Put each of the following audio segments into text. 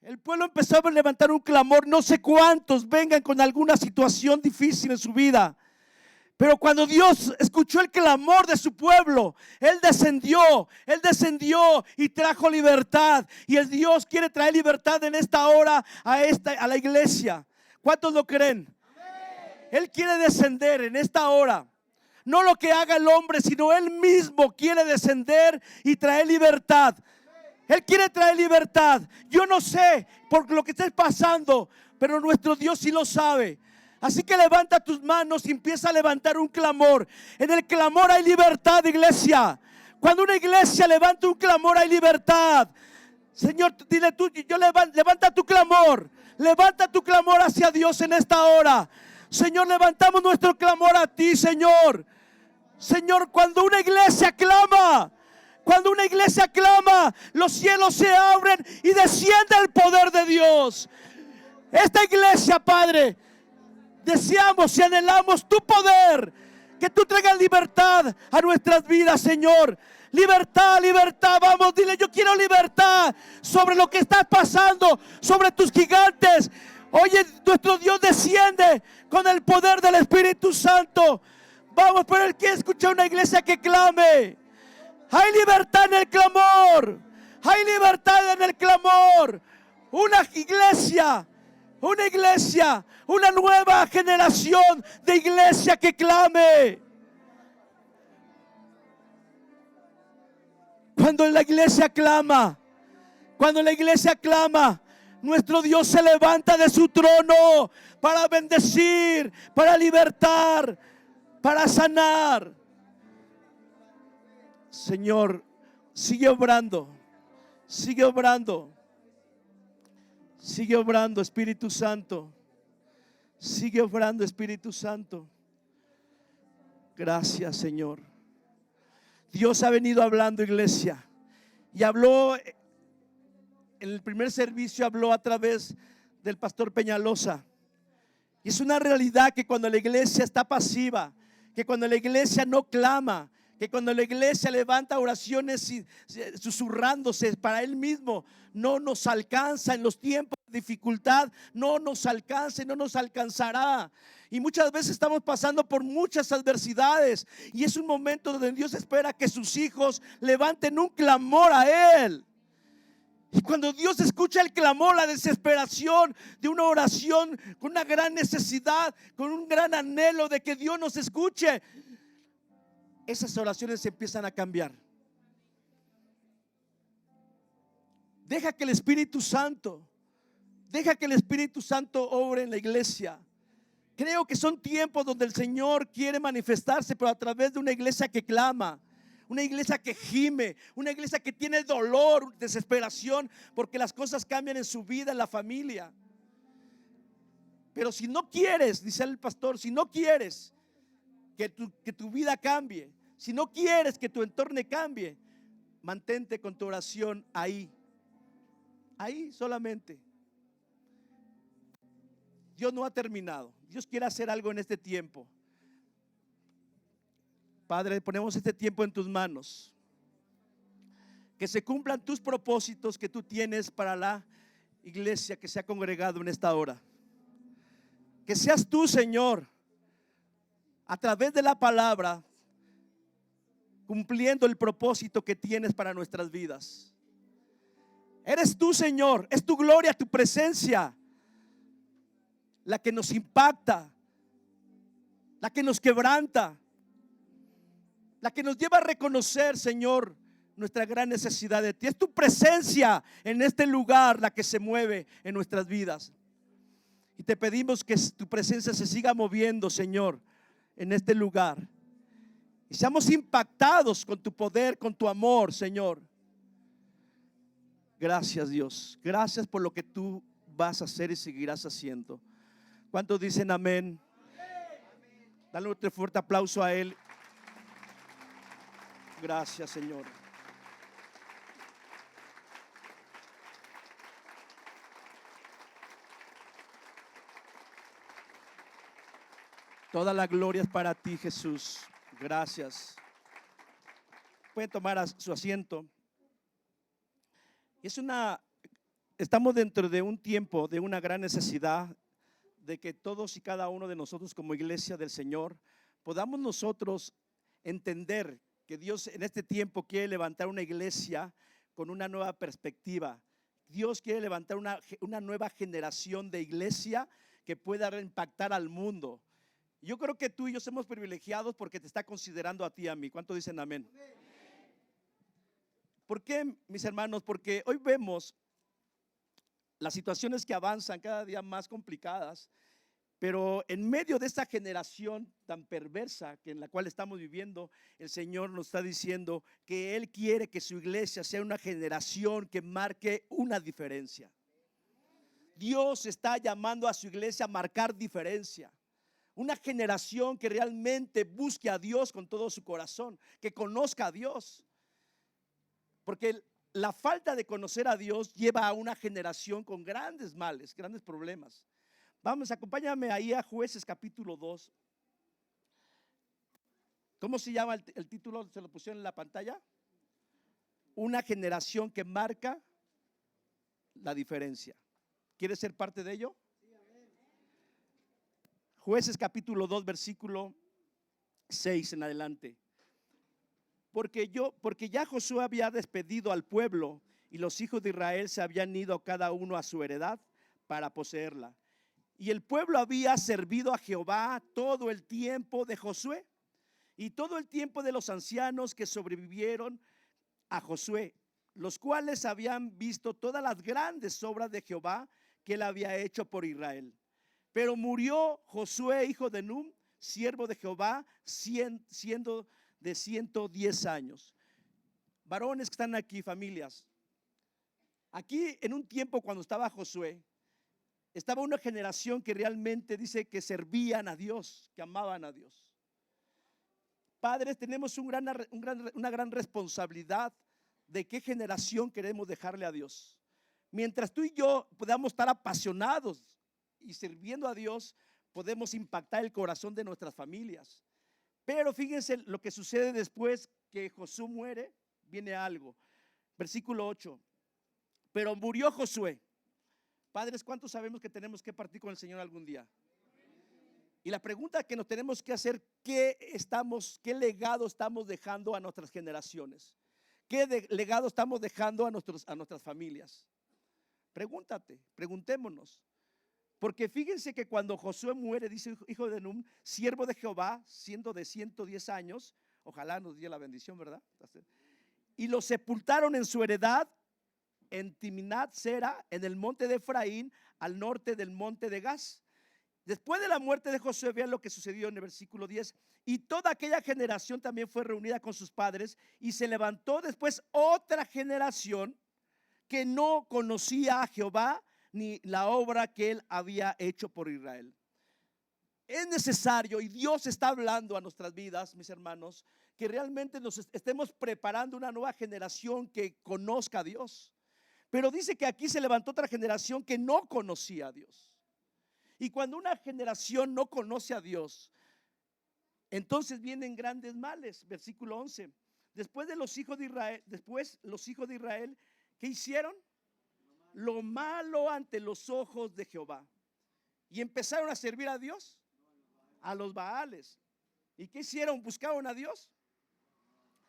El pueblo empezó a levantar un clamor. No sé cuántos vengan con alguna situación difícil en su vida, pero cuando Dios escuchó el clamor de su pueblo, Él descendió y trajo libertad. Y el Dios quiere traer libertad en esta hora a la iglesia. ¿Cuántos lo creen? Él quiere descender en esta hora. No lo que haga el hombre, sino Él mismo quiere descender y traer libertad. Él quiere traer libertad. Yo no sé por lo que estés pasando, pero nuestro Dios sí lo sabe. Así que levanta tus manos y empieza a levantar un clamor. En el clamor hay libertad, iglesia. Cuando una iglesia levanta un clamor, hay libertad. Señor, dile tú, levanta tu clamor. Levanta tu clamor hacia Dios en esta hora. Señor, levantamos nuestro clamor a ti, Señor. Señor, cuando una iglesia clama, los cielos se abren y desciende el poder de Dios. Esta iglesia, Padre, deseamos y anhelamos tu poder, que tú traigas libertad a nuestras vidas, Señor. Libertad, libertad, vamos, dile, yo quiero libertad sobre lo que está pasando, sobre tus gigantes. Oye, nuestro Dios desciende con el poder del Espíritu Santo. Vamos, pero Él quiere escuchar una iglesia que clame. Hay libertad en el clamor. Hay libertad en el clamor. Una iglesia, una nueva generación de iglesia que clame. Cuando la iglesia clama, nuestro Dios se levanta de su trono para bendecir, para libertar, para sanar. Señor, sigue obrando, Espíritu Santo. Sigue obrando, Espíritu Santo. Gracias, Señor. Dios ha venido hablando, iglesia, y habló en el primer servicio, habló a través del pastor Peñalosa. Y es una realidad que cuando la iglesia está pasiva, que cuando la iglesia no clama, que cuando la iglesia levanta oraciones y susurrándose para Él mismo, no nos alcanza en los tiempos de dificultad, no nos alcanza y no nos alcanzará. Y muchas veces estamos pasando por muchas adversidades, y es un momento donde Dios espera que sus hijos levanten un clamor a Él. Y cuando Dios escucha el clamor, la desesperación de una oración con una gran necesidad, con un gran anhelo de que Dios nos escuche, esas oraciones empiezan a cambiar. Deja que el Espíritu Santo obre en la iglesia. Creo que son tiempos donde el Señor quiere manifestarse, pero a través de una iglesia que clama, una iglesia que gime, una iglesia que tiene dolor, desesperación, porque las cosas cambian en su vida, en la familia. Pero si no quieres, dice el pastor, si no quieres que tu vida cambie, si no quieres que tu entorno cambie, mantente con tu oración ahí solamente. Dios no ha terminado. Dios quiere hacer algo en este tiempo. Padre, ponemos este tiempo en tus manos. Que se cumplan tus propósitos que tú tienes para la iglesia que se ha congregado en esta hora. Que seas tú, Señor, a través de la palabra, cumpliendo el propósito que tienes para nuestras vidas. Eres tú, Señor, es tu gloria, tu presencia, la que nos impacta, la que nos quebranta, la que nos lleva a reconocer, Señor, nuestra gran necesidad de ti. Es tu presencia en este lugar la que se mueve en nuestras vidas. Y te pedimos que tu presencia se siga moviendo, Señor, en este lugar. Y seamos impactados con tu poder, con tu amor, Señor. Gracias, Dios. Gracias por lo que tú vas a hacer y seguirás haciendo. ¿Cuántos dicen amén? Dale otro fuerte aplauso a Él. Gracias, Señor. Toda la gloria es para ti, Jesús. Gracias. Pueden tomar su asiento. Es una Estamos dentro de un tiempo de una gran necesidad de que todos y cada uno de nosotros como iglesia del Señor podamos nosotros entender que Dios en este tiempo quiere levantar una iglesia con una nueva perspectiva. Dios quiere levantar una nueva generación de iglesia que pueda impactar al mundo. Yo creo que tú y yo somos privilegiados porque te está considerando a ti y a mí. ¿Cuántos dicen amén? ¿Por qué, mis hermanos? Porque hoy vemos las situaciones que avanzan cada día más complicadas, pero en medio de esta generación tan perversa que en la cual estamos viviendo, el Señor nos está diciendo que Él quiere que su iglesia sea una generación que marque una diferencia. Dios está llamando a su iglesia a marcar diferencia. Una generación que realmente busque a Dios con todo su corazón, que conozca a Dios. Porque la falta de conocer a Dios lleva a una generación con grandes males, grandes problemas. Vamos, acompáñame ahí a Jueces capítulo 2. ¿Cómo se llama el título? ¿Se lo pusieron en la pantalla? Una generación que marca la diferencia. ¿Quieres ser parte de ello? Jueces capítulo 2, versículo 6 en adelante. Porque ya Josué había despedido al pueblo y los hijos de Israel se habían ido cada uno a su heredad para poseerla. Y el pueblo había servido a Jehová todo el tiempo de Josué y todo el tiempo de los ancianos que sobrevivieron a Josué, los cuales habían visto todas las grandes obras de Jehová que él había hecho por Israel. Pero murió Josué, hijo de Nun, siervo de Jehová, siendo de 110 años. Varones que están aquí, familias, aquí en un tiempo cuando estaba Josué, estaba una generación que realmente dice que servían a Dios, que amaban a Dios. Padres, tenemos una gran responsabilidad de qué generación queremos dejarle a Dios. Mientras tú y yo podamos estar apasionados y sirviendo a Dios, podemos impactar el corazón de nuestras familias. Pero fíjense lo que sucede después que Josué muere, viene algo. Versículo 8. Pero murió Josué. Padres, ¿cuántos sabemos que tenemos que partir con el Señor algún día? Y la pregunta que nos tenemos que hacer, ¿qué legado estamos dejando a nuestras generaciones? ¿Qué legado estamos dejando a nuestras familias? Preguntémonos. Porque fíjense que cuando Josué muere, dice hijo de Nun, siervo de Jehová, siendo de 110 años, ojalá nos diera la bendición, ¿verdad? Y lo sepultaron en su heredad en Timnat Sera, en el monte de Efraín, al norte del monte de Gaz. Después de la muerte de Josué, vean lo que sucedió en el versículo 10. Y toda aquella generación también fue reunida con sus padres, y se levantó después otra generación que no conocía a Jehová ni la obra que él había hecho por Israel. Es necesario, y Dios está hablando a nuestras vidas, mis hermanos, que realmente nos estemos preparando una nueva generación que conozca a Dios. Pero dice que aquí se levantó otra generación que no conocía a Dios. Y cuando una generación no conoce a Dios, entonces vienen grandes males. Versículo 11. Después los hijos de Israel, ¿qué hicieron? Lo malo ante los ojos de Jehová. Y empezaron a servir a Dios, a los Baales. ¿Y qué hicieron? ¿Buscaron a Dios?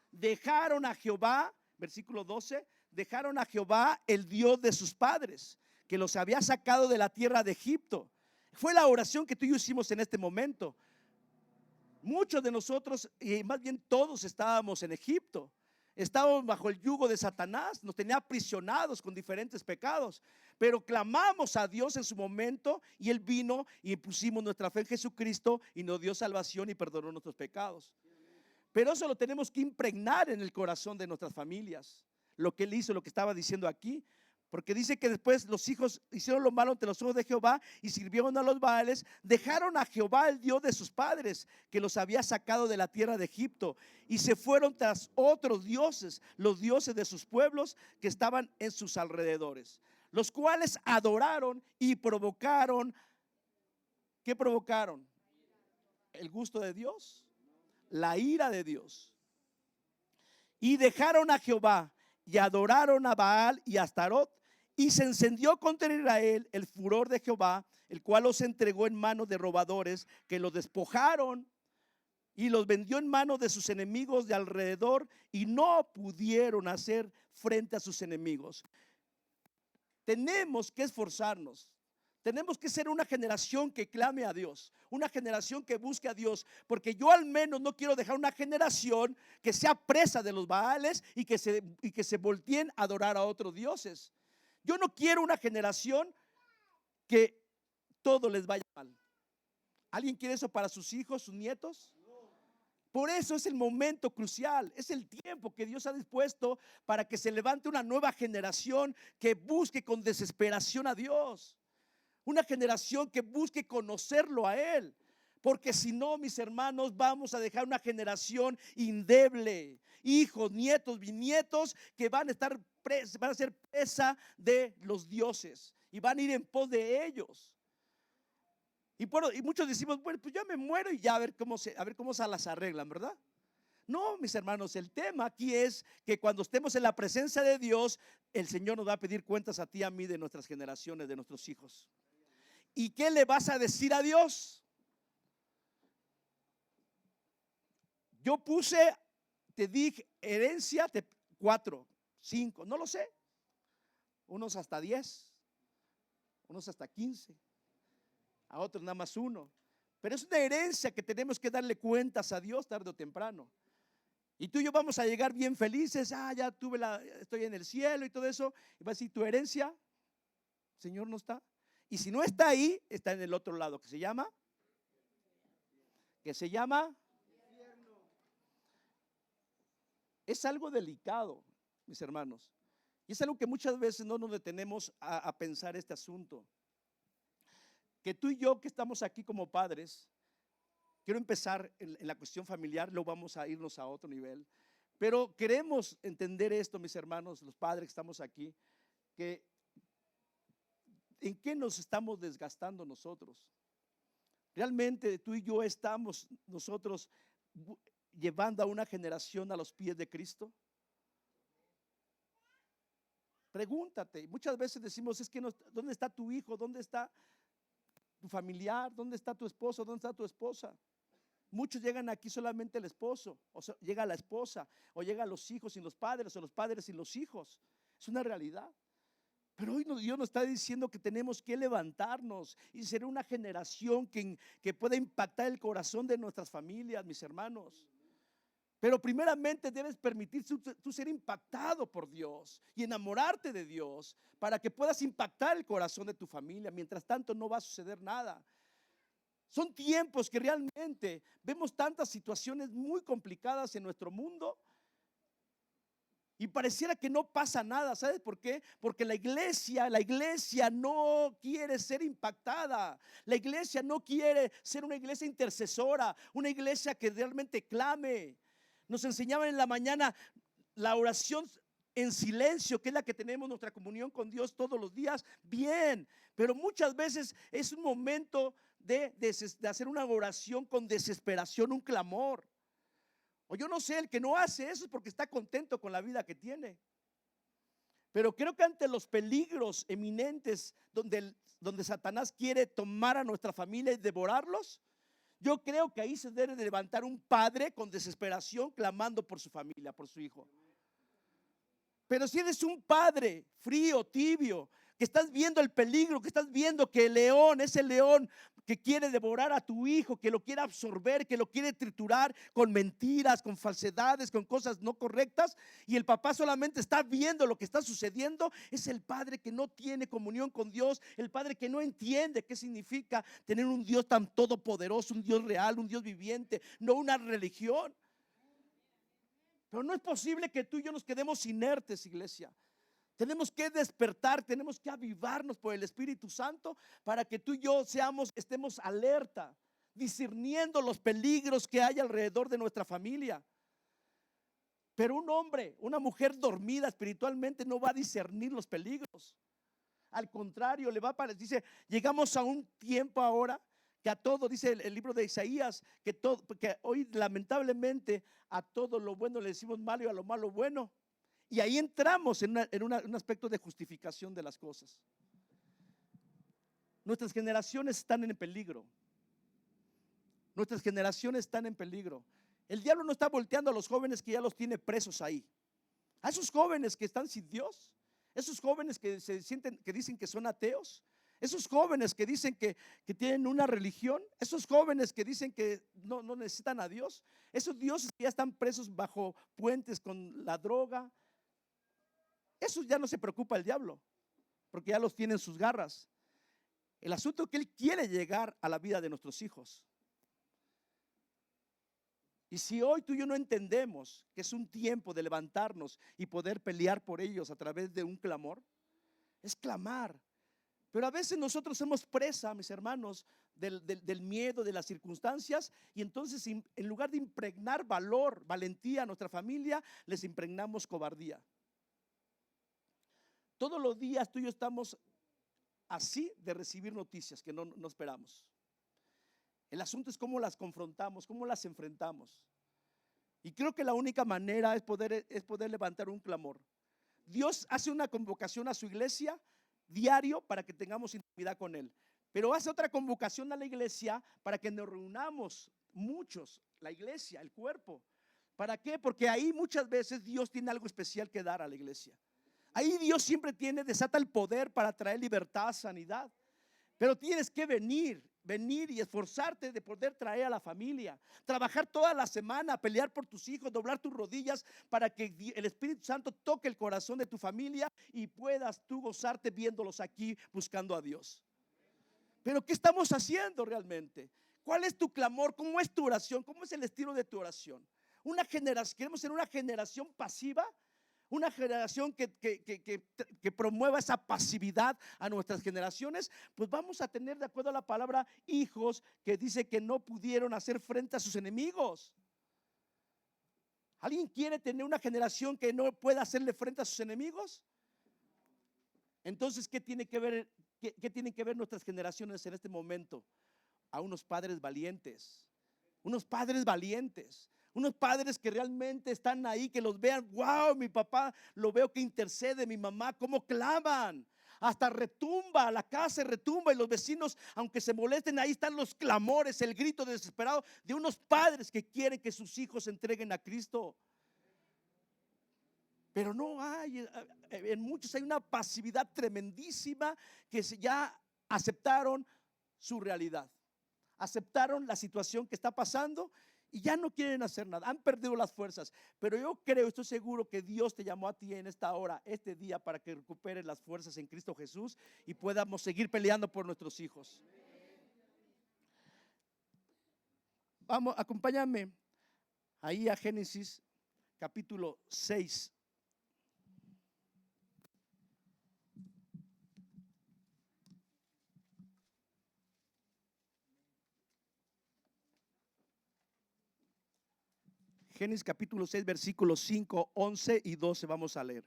Dejaron a Jehová, versículo 12, dejaron a Jehová el Dios de sus padres, que los había sacado de la tierra de Egipto. Fue la oración que tú y yo hicimos en este momento. Muchos de nosotros, y más bien todos, estábamos en Egipto. Estábamos bajo el yugo de Satanás, nos tenía aprisionados con diferentes pecados, pero clamamos a Dios en su momento y Él vino y pusimos nuestra fe en Jesucristo y nos dio salvación y perdonó nuestros pecados. Pero eso lo tenemos que impregnar en el corazón de nuestras familias, lo que Él hizo, lo que estaba diciendo aquí. Porque dice que después los hijos hicieron lo malo ante los ojos de Jehová y sirvieron a los Baales, dejaron a Jehová el Dios de sus padres, que los había sacado de la tierra de Egipto, y se fueron tras otros dioses, los dioses de sus pueblos que estaban en sus alrededores, los cuales adoraron y provocaron. ¿Qué provocaron? El gusto de Dios, la ira de Dios. Y dejaron a Jehová y adoraron a Baal y a Astarot, Y se encendió contra Israel el furor de Jehová, el cual los entregó en manos de robadores que los despojaron y los vendió en manos de sus enemigos de alrededor, y no pudieron hacer frente a sus enemigos. Tenemos que esforzarnos. Tenemos que ser una generación que clame a Dios, una generación que busque a Dios, porque yo al menos no quiero dejar una generación que sea presa de los Baales y que se volteen a adorar a otros dioses. Yo no quiero una generación que todo les vaya mal. ¿Alguien quiere eso para sus hijos, sus nietos? Por eso es el momento crucial, es el tiempo que Dios ha dispuesto para que se levante una nueva generación que busque con desesperación a Dios. Una generación que busque conocerlo a Él. Porque si no, mis hermanos, vamos a dejar una generación indeble. Hijos, nietos, bisnietos que van a ser presa de los dioses y van a ir en pos de ellos. Y muchos decimos, bueno, pues yo me muero y ya a ver cómo se las arreglan, ¿verdad? No, mis hermanos, el tema aquí es que cuando estemos en la presencia de Dios, el Señor nos va a pedir cuentas a ti y a mí de nuestras generaciones, de nuestros hijos. ¿Y qué le vas a decir a Dios? Yo puse, te dije, herencia 4, 5, no lo sé. Unos hasta 10, unos hasta 15, a otros nada más 1. Pero es una herencia que tenemos que darle cuentas a Dios tarde o temprano. Y tú y yo vamos a llegar bien felices. Ya estoy en el cielo y todo eso. Y va a decir, tu herencia, Señor, no está. Y si no está ahí, está en el otro lado, que se llama es algo delicado, mis hermanos. Y es algo que muchas veces no nos detenemos a pensar este asunto. Que tú y yo que estamos aquí como padres, quiero empezar en la cuestión familiar, luego vamos a irnos a otro nivel. Pero queremos entender esto, mis hermanos, los padres que estamos aquí, que ¿en qué nos estamos desgastando nosotros? ¿Realmente tú y yo estamos nosotros llevando a una generación a los pies de Cristo? Pregúntate. Muchas veces decimos, es que ¿dónde está tu hijo? ¿Dónde está tu familiar? ¿Dónde está tu esposo? ¿Dónde está tu esposa? Muchos llegan aquí solamente el esposo, o sea, llega la esposa, o llegan los hijos sin los padres, o los padres sin los hijos. Es una realidad. Pero hoy Dios nos está diciendo que tenemos que levantarnos y ser una generación que pueda impactar el corazón de nuestras familias, mis hermanos. Pero primeramente debes permitir tú ser impactado por Dios y enamorarte de Dios para que puedas impactar el corazón de tu familia. Mientras tanto no va a suceder nada. Son tiempos que realmente vemos tantas situaciones muy complicadas en nuestro mundo y pareciera que no pasa nada. ¿Sabes por qué? Porque la iglesia no quiere ser impactada. La iglesia no quiere ser una iglesia intercesora, una iglesia que realmente clame. Nos enseñaban en la mañana la oración en silencio, que es la que tenemos nuestra comunión con Dios todos los días. Bien, pero muchas veces es un momento de hacer una oración con desesperación, un clamor. O yo no sé, el que no hace eso es porque está contento con la vida que tiene. Pero creo que ante los peligros eminentes donde Satanás quiere tomar a nuestra familia y devorarlos, yo creo que ahí se debe de levantar un padre con desesperación clamando por su familia, por su hijo. Pero si eres un padre frío, tibio, que estás viendo el peligro, que estás viendo que el león, ese león que quiere devorar a tu hijo, que lo quiere absorber, que lo quiere triturar con mentiras, con falsedades, con cosas no correctas, y el papá solamente está viendo lo que está sucediendo, es el padre que no tiene comunión con Dios, el padre que no entiende qué significa tener un Dios tan todopoderoso, un Dios real, un Dios viviente, no una religión. Pero no es posible que tú y yo nos quedemos inertes, iglesia. Tenemos que despertar, tenemos que avivarnos por el Espíritu Santo para que tú y yo estemos alerta, discerniendo los peligros que hay alrededor de nuestra familia. Pero un hombre, una mujer dormida espiritualmente no va a discernir los peligros. Al contrario, le va a parecer, dice, llegamos a un tiempo ahora que a todo, dice el libro de Isaías, que hoy lamentablemente a todo lo bueno le decimos malo y a lo malo bueno. Y ahí entramos en un aspecto de justificación de las cosas. Nuestras generaciones están en peligro. Nuestras generaciones están en peligro. El diablo no está volteando a los jóvenes que ya los tiene presos ahí. A esos jóvenes que están sin Dios, esos jóvenes que se sienten, que dicen que son ateos, esos jóvenes que dicen que tienen una religión, esos jóvenes que dicen que no necesitan a Dios, esos dioses que ya están presos bajo puentes con la droga, esos ya no se preocupa el diablo, porque ya los tiene en sus garras. El asunto es que él quiere llegar a la vida de nuestros hijos. Y si hoy tú y yo no entendemos que es un tiempo de levantarnos y poder pelear por ellos a través de un clamor, es clamar. Pero a veces nosotros somos presa, mis hermanos, del miedo, de las circunstancias, y entonces en lugar de impregnar valor, valentía a nuestra familia, les impregnamos cobardía. Todos los días tú y yo estamos así de recibir noticias que no esperamos. El asunto es cómo las confrontamos, cómo las enfrentamos. Y creo que la única manera es poder levantar un clamor. Dios hace una convocación a su iglesia diario para que tengamos intimidad con Él. Pero hace otra convocación a la iglesia para que nos reunamos muchos, la iglesia, el cuerpo. ¿Para qué? Porque ahí muchas veces Dios tiene algo especial que dar a la iglesia. Ahí Dios siempre desata el poder para traer libertad, sanidad. Pero tienes que venir y esforzarte de poder traer a la familia, trabajar toda la semana, pelear por tus hijos, doblar tus rodillas para que el Espíritu Santo toque el corazón de tu familia y puedas tú gozarte viéndolos aquí buscando a Dios. Pero ¿qué estamos haciendo realmente? ¿Cuál es tu clamor? ¿Cómo es tu oración? ¿Cómo es el estilo de tu oración? ¿Queremos ser una generación pasiva? Una generación que promueva esa pasividad a nuestras generaciones, pues vamos a tener, de acuerdo a la palabra, hijos que dice que no pudieron hacer frente a sus enemigos. ¿Alguien quiere tener una generación que no pueda hacerle frente a sus enemigos? Entonces, ¿qué tienen que ver nuestras generaciones en este momento? A unos padres valientes, unos padres valientes. Unos padres que realmente están ahí, que los vean. Wow, mi papá lo veo que intercede, mi mamá, cómo claman. Hasta retumba, la casa retumba y los vecinos, aunque se molesten, ahí están los clamores, el grito desesperado de unos padres que quieren que sus hijos se entreguen a Cristo. Pero no hay, en muchos hay una pasividad tremendísima que ya aceptaron su realidad, aceptaron la situación que está pasando y ya no quieren hacer nada, han perdido las fuerzas. Pero yo creo, estoy seguro que Dios te llamó a ti en esta hora, este día, para que recuperes las fuerzas en Cristo Jesús y podamos seguir peleando por nuestros hijos. Vamos, acompáñame ahí a Génesis capítulo 6. Génesis capítulo 6, versículos 5, 11 y 12 vamos a leer.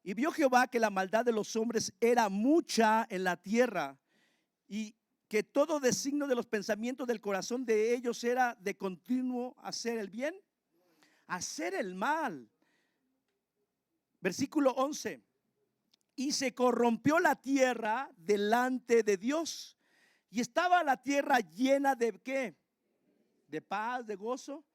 Y vio Jehová que la maldad de los hombres era mucha en la tierra, y que todo designio de los pensamientos del corazón de ellos era de continuo hacer el bien, hacer el mal. Versículo 11. Y se corrompió la tierra delante de Dios, y estaba la tierra llena de ¿qué? De paz, de gozo.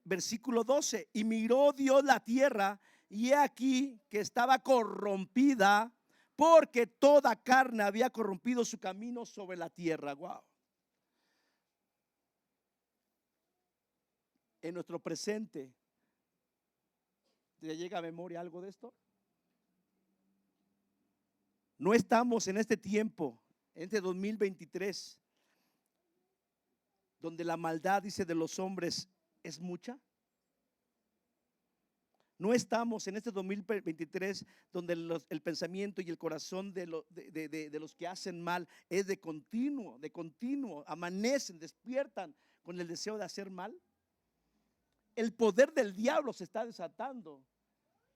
Versículo 12. Y miró Dios la tierra, y he aquí que estaba corrompida, porque toda carne había corrompido su camino sobre la tierra. Wow. En nuestro presente, ¿te llega a memoria algo de esto? No estamos en este tiempo, en este 2023, donde la maldad, dice, de los hombres es mucha. No estamos en este 2023 donde el pensamiento y el corazón de los que hacen mal es de continuo, amanecen, despiertan con el deseo de hacer mal. El poder del diablo se está desatando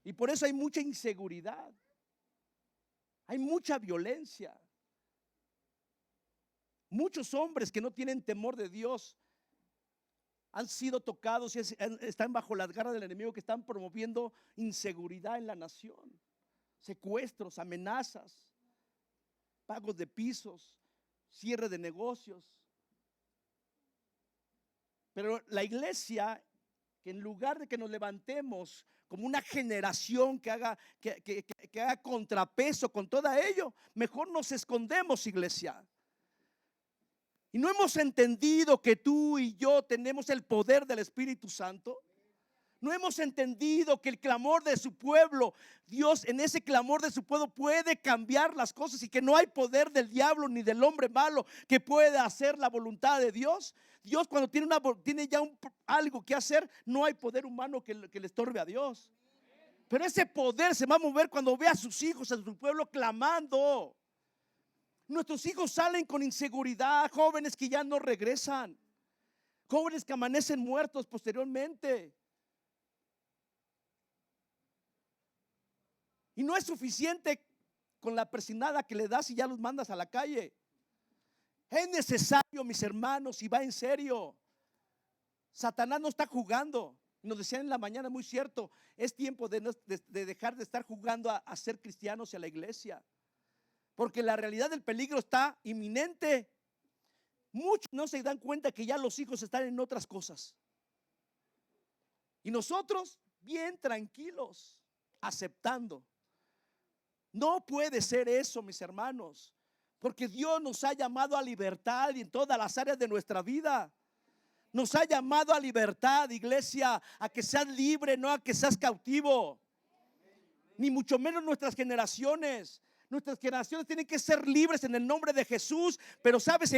y por eso hay mucha inseguridad, hay mucha violencia. Muchos hombres que no tienen temor de Dios han sido tocados y están bajo las garras del enemigo, que están promoviendo inseguridad en la nación, secuestros, amenazas, pagos de pisos, cierre de negocios. Pero la iglesia, que en lugar de que nos levantemos como una generación que haga contrapeso con todo ello, mejor nos escondemos, iglesia. Y no hemos entendido que tú y yo tenemos el poder del Espíritu Santo. No hemos entendido que el clamor de su pueblo, Dios en ese clamor de su pueblo puede cambiar las cosas, y que no hay poder del diablo ni del hombre malo que pueda hacer la voluntad de Dios. Dios, cuando tiene ya algo que hacer, no hay poder humano que le estorbe a Dios. Pero ese poder se va a mover cuando ve a sus hijos, a su pueblo clamando. Nuestros hijos salen con inseguridad, jóvenes que ya no regresan, jóvenes que amanecen muertos posteriormente. Y no es suficiente con la persinada que le das y ya los mandas a la calle. Es necesario, mis hermanos, y va en serio. Satanás no está jugando. Nos decían en la mañana, muy cierto, es tiempo de dejar de estar jugando a ser cristianos y a la iglesia, porque la realidad del peligro está inminente. Muchos no se dan cuenta que ya los hijos están en otras cosas, y nosotros bien tranquilos, aceptando. No puede ser eso, mis hermanos, porque Dios nos ha llamado a libertad en todas las áreas de nuestra vida. Nos ha llamado a libertad, iglesia, a que seas libre, no a que seas cautivo. Ni mucho menos nuestras generaciones. Nuestras generaciones tienen que ser libres en el nombre de Jesús. Pero sabes,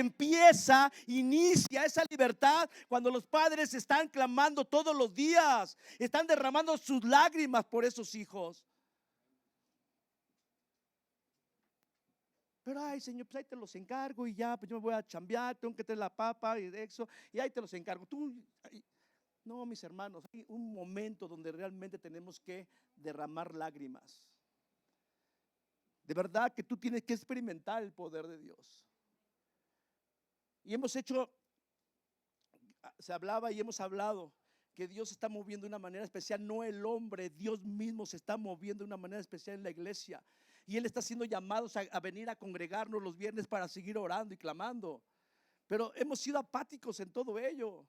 inicia esa libertad cuando los padres están clamando todos los días, están derramando sus lágrimas por esos hijos. Pero ay, Señor, pues ahí te los encargo y ya, pues yo me voy a chambear, tengo que tener la papa y eso, y ahí te los encargo. No, mis hermanos, hay un momento donde realmente tenemos que derramar lágrimas. De verdad que tú tienes que experimentar el poder de Dios. Y se hablaba y hemos hablado que Dios se está moviendo de una manera especial, no el hombre, Dios mismo se está moviendo de una manera especial en la iglesia. Y Él está haciendo llamados a venir a congregarnos los viernes para seguir orando y clamando. Pero hemos sido apáticos en todo ello.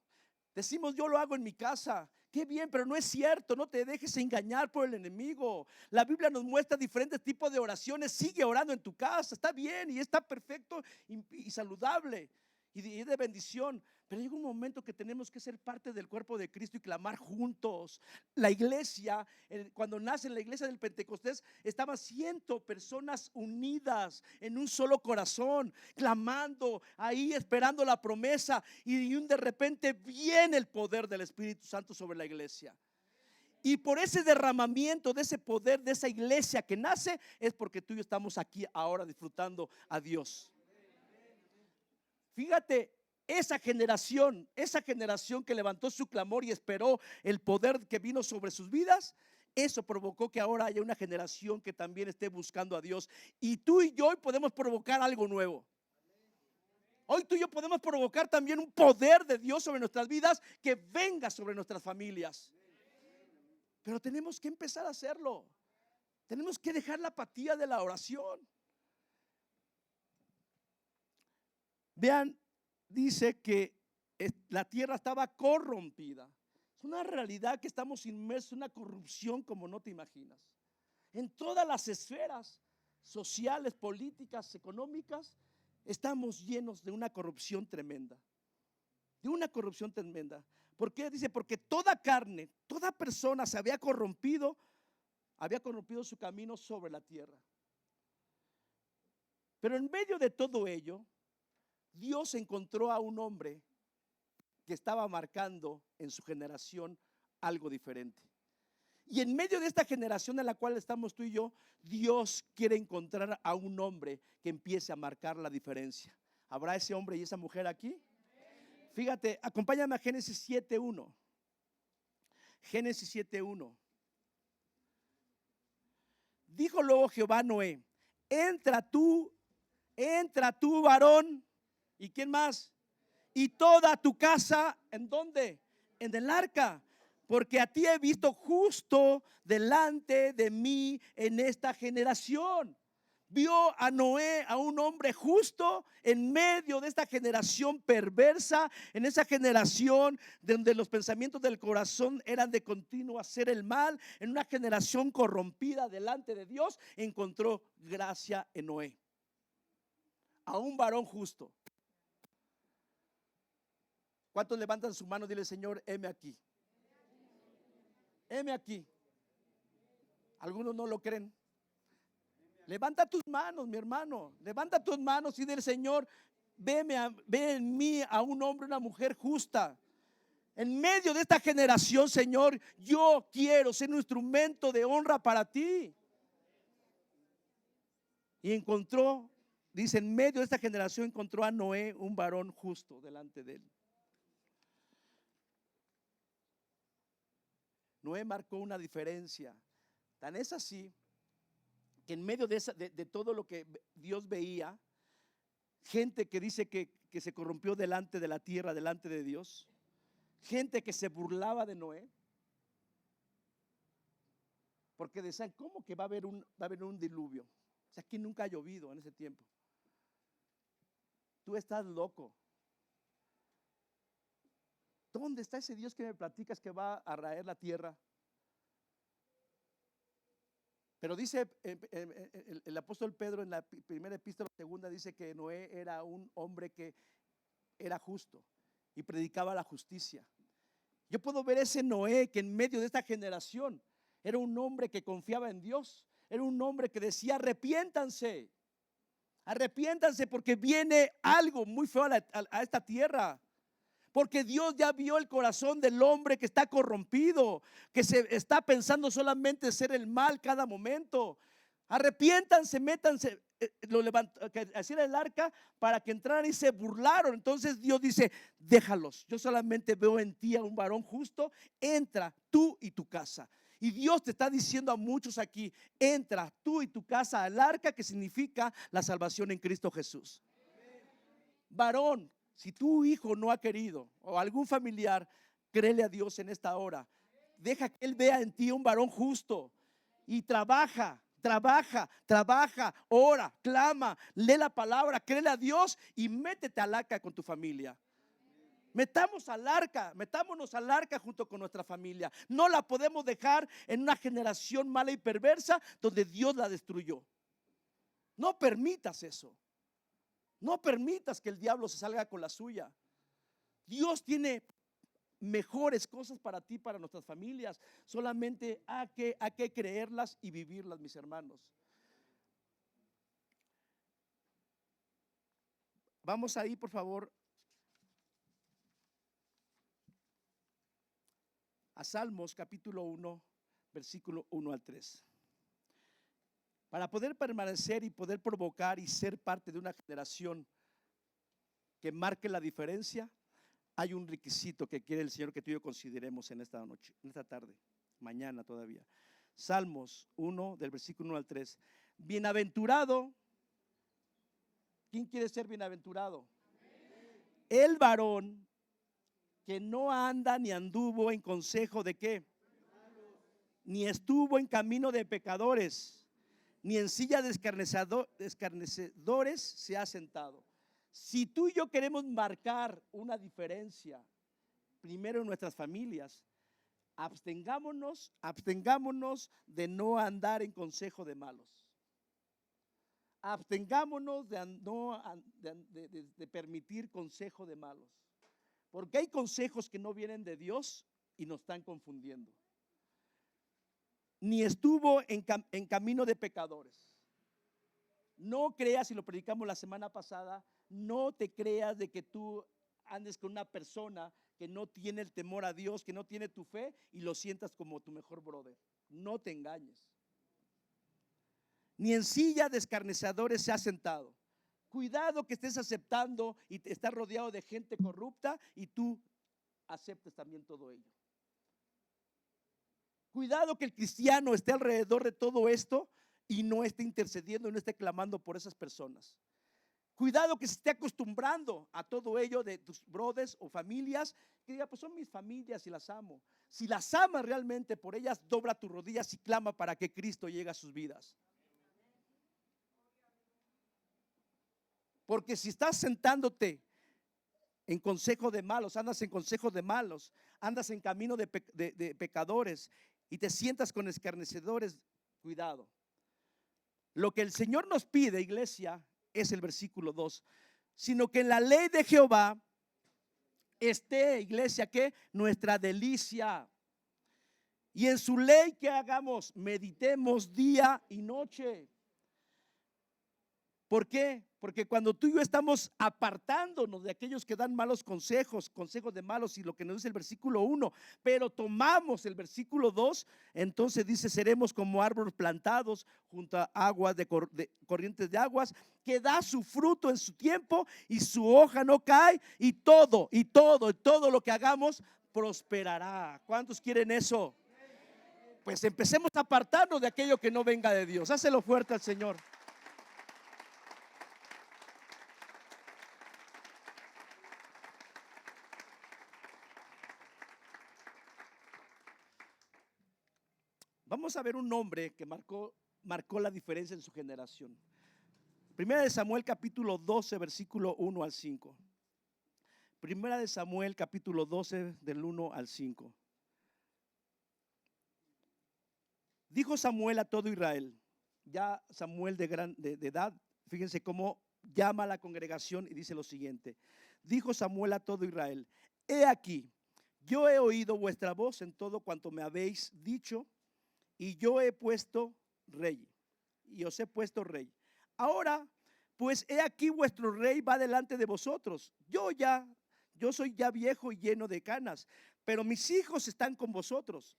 Decimos, yo lo hago en mi casa. Qué bien, pero no es cierto. No te dejes engañar por el enemigo. La Biblia nos muestra diferentes tipos de oraciones. Sigue orando en tu casa. Está bien y está perfecto y saludable y de bendición. Pero llega un momento que tenemos que ser parte del cuerpo de Cristo y clamar juntos. La iglesia, cuando nace la iglesia del Pentecostés, estaban 100 personas unidas en un solo corazón, clamando ahí, esperando la promesa. Y de repente viene el poder del Espíritu Santo sobre la iglesia. Y por ese derramamiento de ese poder, de esa iglesia que nace, es porque tú y yo estamos aquí ahora disfrutando a Dios. Fíjate, esa generación que levantó su clamor y esperó el poder que vino sobre sus vidas, eso provocó que ahora haya una generación que también esté buscando a Dios. Y tú y yo hoy podemos provocar algo nuevo. Hoy tú y yo podemos provocar también un poder de Dios sobre nuestras vidas que venga sobre nuestras familias. Pero tenemos que empezar a hacerlo. Tenemos que dejar la apatía de la oración. Vean, dice que la tierra estaba corrompida. Es una realidad que estamos inmersos en una corrupción como no te imaginas. En todas las esferas sociales, políticas, económicas, estamos llenos de una corrupción tremenda. De una corrupción tremenda. ¿Por qué? Dice, porque toda carne, toda persona se había corrompido su camino sobre la tierra. Pero en medio de todo ello, Dios encontró a un hombre que estaba marcando en su generación algo diferente. Y en medio de esta generación en la cual estamos tú y yo, Dios quiere encontrar a un hombre que empiece a marcar la diferencia. ¿Habrá ese hombre y esa mujer aquí? Fíjate, acompáñame a Génesis 7:1. Génesis 7:1. Dijo luego Jehová a Noé: entra tú, varón. ¿Y quién más? Y toda tu casa, ¿en dónde? en el arca, porque a ti he visto justo delante de mí en esta generación. Vio a Noé, a un hombre justo en medio de esta generación perversa, en esa generación donde los pensamientos del corazón eran de continuo hacer el mal, en una generación corrompida delante de Dios. Encontró gracia en Noé, a un varón justo. ¿Cuántos levantan su mano y dile: Señor, heme aquí? Heme aquí. Algunos no lo creen. Levanta tus manos, mi hermano. Levanta tus manos y dile: Señor, ve en mí a un hombre, una mujer justa. En medio de esta generación, Señor, yo quiero ser un instrumento de honra para ti. Y encontró, dice, en medio de esta generación encontró a Noé, un varón justo delante de él. Noé marcó una diferencia. Tan es así que en medio de todo lo que Dios veía, gente que dice que se corrompió delante de la tierra, delante de Dios, gente que se burlaba de Noé, porque decían: ¿cómo que va a haber un diluvio? O sea, aquí nunca ha llovido en ese tiempo. Tú estás loco. ¿Dónde está ese Dios que me platicas que va a raer la tierra? Pero dice el apóstol Pedro en la primera epístola, segunda, dice que Noé era un hombre que era justo y predicaba la justicia. Yo puedo ver ese Noé que en medio de esta generación era un hombre que confiaba en Dios, era un hombre que decía: arrepiéntanse, arrepiéntanse, porque viene algo muy feo a esta tierra. Porque Dios ya vio el corazón del hombre que está corrompido, que se está pensando solamente hacer el mal cada momento. Arrepiéntanse, métanse. Lo levantó, que hacía el arca para que entraran, y se burlaron. Entonces Dios dice: déjalos, yo solamente veo en ti a un varón justo. Entra tú y tu casa. Y Dios te está diciendo a muchos aquí: entra tú y tu casa al arca, que significa la salvación en Cristo Jesús. Varón, si tu hijo no ha querido, o algún familiar, créele a Dios en esta hora. Deja que Él vea en ti un varón justo y trabaja, ora, clama, lee la palabra, créele a Dios y métete al arca con tu familia. Metámonos al arca junto con nuestra familia. No la podemos dejar en una generación mala y perversa donde Dios la destruyó. No permitas eso. No permitas que el diablo se salga con la suya. Dios tiene mejores cosas para ti, para nuestras familias. Solamente hay que creerlas y vivirlas, mis hermanos. Vamos ahí, por favor, a Salmos capítulo 1, versículo 1 al 3. Para poder permanecer y poder provocar y ser parte de una generación que marque la diferencia, hay un requisito que quiere el Señor que tú y yo consideremos en esta noche, en esta tarde, mañana todavía. Salmos 1, del versículo 1 al 3. Bienaventurado. ¿Quién quiere ser bienaventurado? El varón que no anda ni anduvo en consejo de qué, ni estuvo en camino de pecadores, ni en silla de escarnecedores se ha sentado. Si tú y yo queremos marcar una diferencia, primero en nuestras familias, abstengámonos de no andar en consejo de malos. Abstengámonos de permitir consejo de malos. Porque hay consejos que no vienen de Dios y nos están confundiendo. Ni estuvo en camino de pecadores. No creas, y lo predicamos la semana pasada, no te creas de que tú andes con una persona que no tiene el temor a Dios, que no tiene tu fe, y lo sientas como tu mejor brother. No te engañes. Ni en silla de escarnecedores se ha sentado. Cuidado que estés aceptando y te estás rodeado de gente corrupta y tú aceptes también todo ello. Cuidado que el cristiano esté alrededor de todo esto y no esté intercediendo y no esté clamando por esas personas. Cuidado que se esté acostumbrando a todo ello de tus brothers o familias, que diga, pues son mis familias y las amo. Si las amas realmente, por ellas dobla tus rodillas y clama para que Cristo llegue a sus vidas. Porque si estás sentándote en consejo de malos, andas en consejo de malos, andas en camino de pecadores y te sientas con escarnecedores, cuidado. Lo que el Señor nos pide, iglesia, es el versículo 2, sino que en la ley de Jehová esté, iglesia, que nuestra delicia, y en su ley que hagamos, meditemos día y noche. ¿Por qué? Porque cuando tú y yo estamos apartándonos de aquellos que dan malos consejos, consejos de malos, y lo que nos dice el versículo 1, pero tomamos el versículo 2, entonces dice, seremos como árboles plantados junto a aguas de corrientes de aguas, que da su fruto en su tiempo y su hoja no cae, y todo lo que hagamos prosperará. ¿Cuántos quieren eso? Pues empecemos a apartarnos de aquello que no venga de Dios. Hácelo fuerte al Señor. Vamos a ver un hombre que marcó la diferencia en su generación. Primera de Samuel capítulo 12 versículo 1 al 5. Primera de Samuel capítulo 12 del 1 al 5. Dijo Samuel a todo Israel, ya Samuel de edad, fíjense cómo llama a la congregación y dice lo siguiente. Dijo Samuel a todo Israel, he aquí, yo he oído vuestra voz en todo cuanto me habéis dicho, y yo he puesto rey, y os he puesto rey. Ahora, pues he aquí vuestro rey va delante de vosotros. Yo soy ya viejo y lleno de canas, pero mis hijos están con vosotros.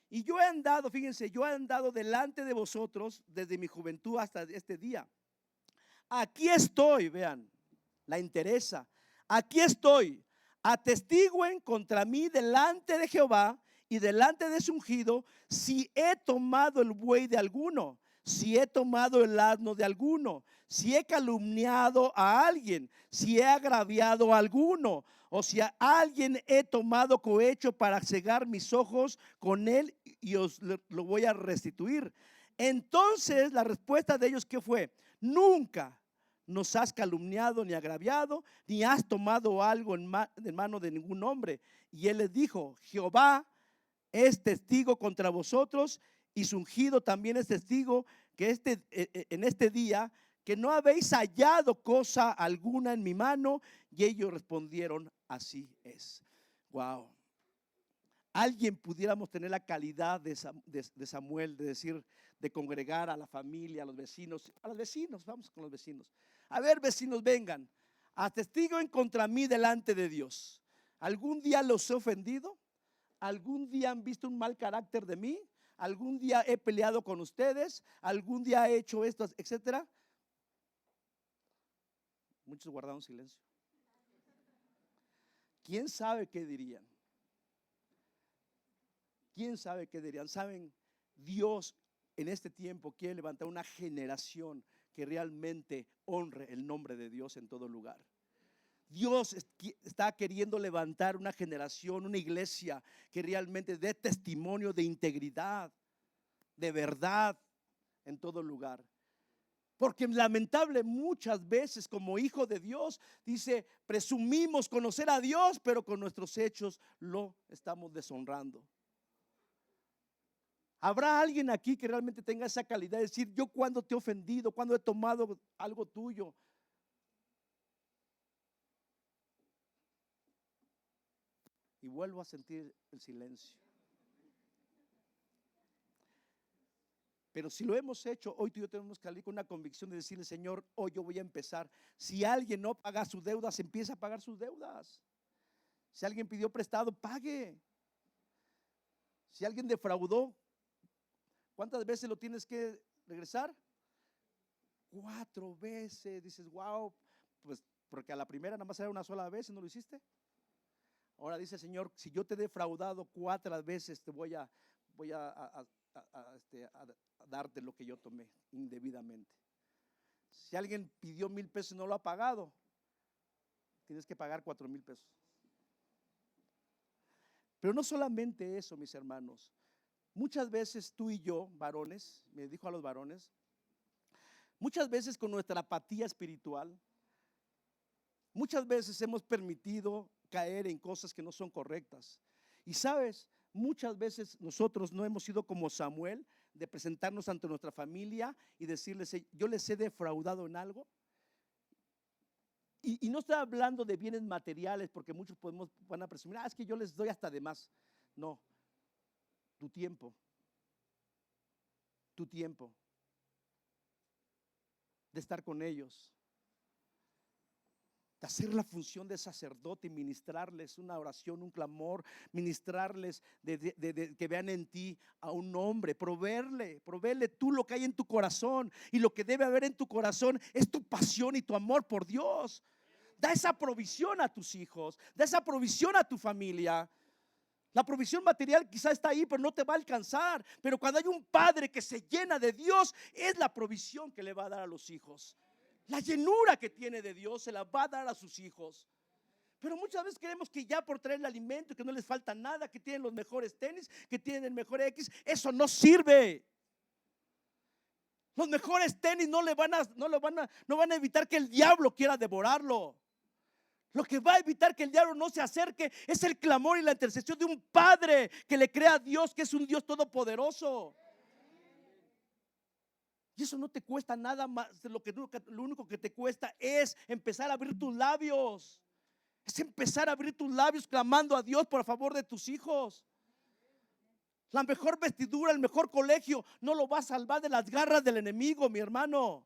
Y yo he andado, fíjense, yo he andado delante de vosotros desde mi juventud hasta este día. Aquí estoy, vean, la interesa. Aquí estoy, atestiguen contra mí delante de Jehová y delante de su ungido, si he tomado el buey de alguno, si he tomado el asno de alguno, si he calumniado a alguien, si he agraviado a alguno, o si a alguien he tomado cohecho para cegar mis ojos con él, y os lo voy a restituir. Entonces la respuesta de ellos, ¿qué fue? Nunca nos has calumniado ni agraviado, ni has tomado algo en mano de ningún hombre. Y él les dijo, Jehová es testigo contra vosotros, y su ungido también es testigo que en este día que no habéis hallado cosa alguna en mi mano. Y ellos respondieron, así es. Wow. Alguien pudiéramos tener la calidad de Samuel, de decir, de congregar a la familia, a los vecinos, vamos con los vecinos. A ver, vecinos, vengan, atestiguen contra mí delante de Dios. ¿Algún día los he ofendido? ¿Algún día han visto un mal carácter de mí? ¿Algún día he peleado con ustedes? ¿Algún día he hecho esto, etcétera? Muchos guardaron silencio. ¿Quién sabe qué dirían? ¿Quién sabe qué dirían? Saben, Dios en este tiempo quiere levantar una generación que realmente honre el nombre de Dios en todo lugar. Dios está queriendo levantar una generación, una iglesia que realmente dé testimonio de integridad, de verdad en todo lugar. Porque lamentable muchas veces como hijo de Dios, dice, presumimos conocer a Dios, pero con nuestros hechos lo estamos deshonrando. ¿Habrá alguien aquí que realmente tenga esa calidad de decir, yo cuando te he ofendido, cuando he tomado algo tuyo? Y vuelvo a sentir el silencio. Pero si lo hemos hecho, hoy tú y yo tenemos que salir con una convicción de decirle, Señor, hoy yo voy a empezar. Si alguien no paga sus deudas, empieza a pagar sus deudas. Si alguien pidió prestado, pague. Si alguien defraudó, ¿cuántas veces lo tienes que regresar? 4 veces. Dices, wow, pues porque a la primera nada más era una sola vez y no lo hiciste. Ahora dice el Señor, si yo te he defraudado 4 veces, te voy a darte lo que yo tomé indebidamente. Si alguien pidió 1,000 pesos y no lo ha pagado, tienes que pagar 4,000 pesos. Pero no solamente eso, mis hermanos. Muchas veces tú y yo, varones, me dijo a los varones, muchas veces con nuestra apatía espiritual, muchas veces hemos permitido caer en cosas que no son correctas. Y sabes, muchas veces nosotros no hemos sido como Samuel, de presentarnos ante nuestra familia y decirles, yo les he defraudado en algo. Y no estoy hablando de bienes materiales, porque muchos van a presumir, es que yo les doy hasta de más. No, tu tiempo de estar con ellos, de hacer la función de sacerdote y ministrarles una oración, un clamor, ministrarles de que vean en ti a un hombre, proveerle tú lo que hay en tu corazón, y lo que debe haber en tu corazón es tu pasión y tu amor por Dios. Da esa provisión a tus hijos, da esa provisión a tu familia. La provisión material quizá está ahí, pero no te va a alcanzar. Pero cuando hay un padre que se llena de Dios, es la provisión que le va a dar a los hijos. La llenura que tiene de Dios se la va a dar a sus hijos. Pero muchas veces creemos que ya por traer el alimento, que no les falta nada, que tienen los mejores tenis, que tienen el mejor X, eso no sirve. Los mejores tenis no van a evitar que el diablo quiera devorarlo. Lo que va a evitar que el diablo no se acerque es el clamor y la intercesión de un padre que le crea a Dios, que es un Dios todopoderoso. Y eso no te cuesta nada más. Lo único que te cuesta es empezar a abrir tus labios. Es empezar a abrir tus labios clamando a Dios por favor de tus hijos. La mejor vestidura, el mejor colegio no lo va a salvar de las garras del enemigo, mi hermano.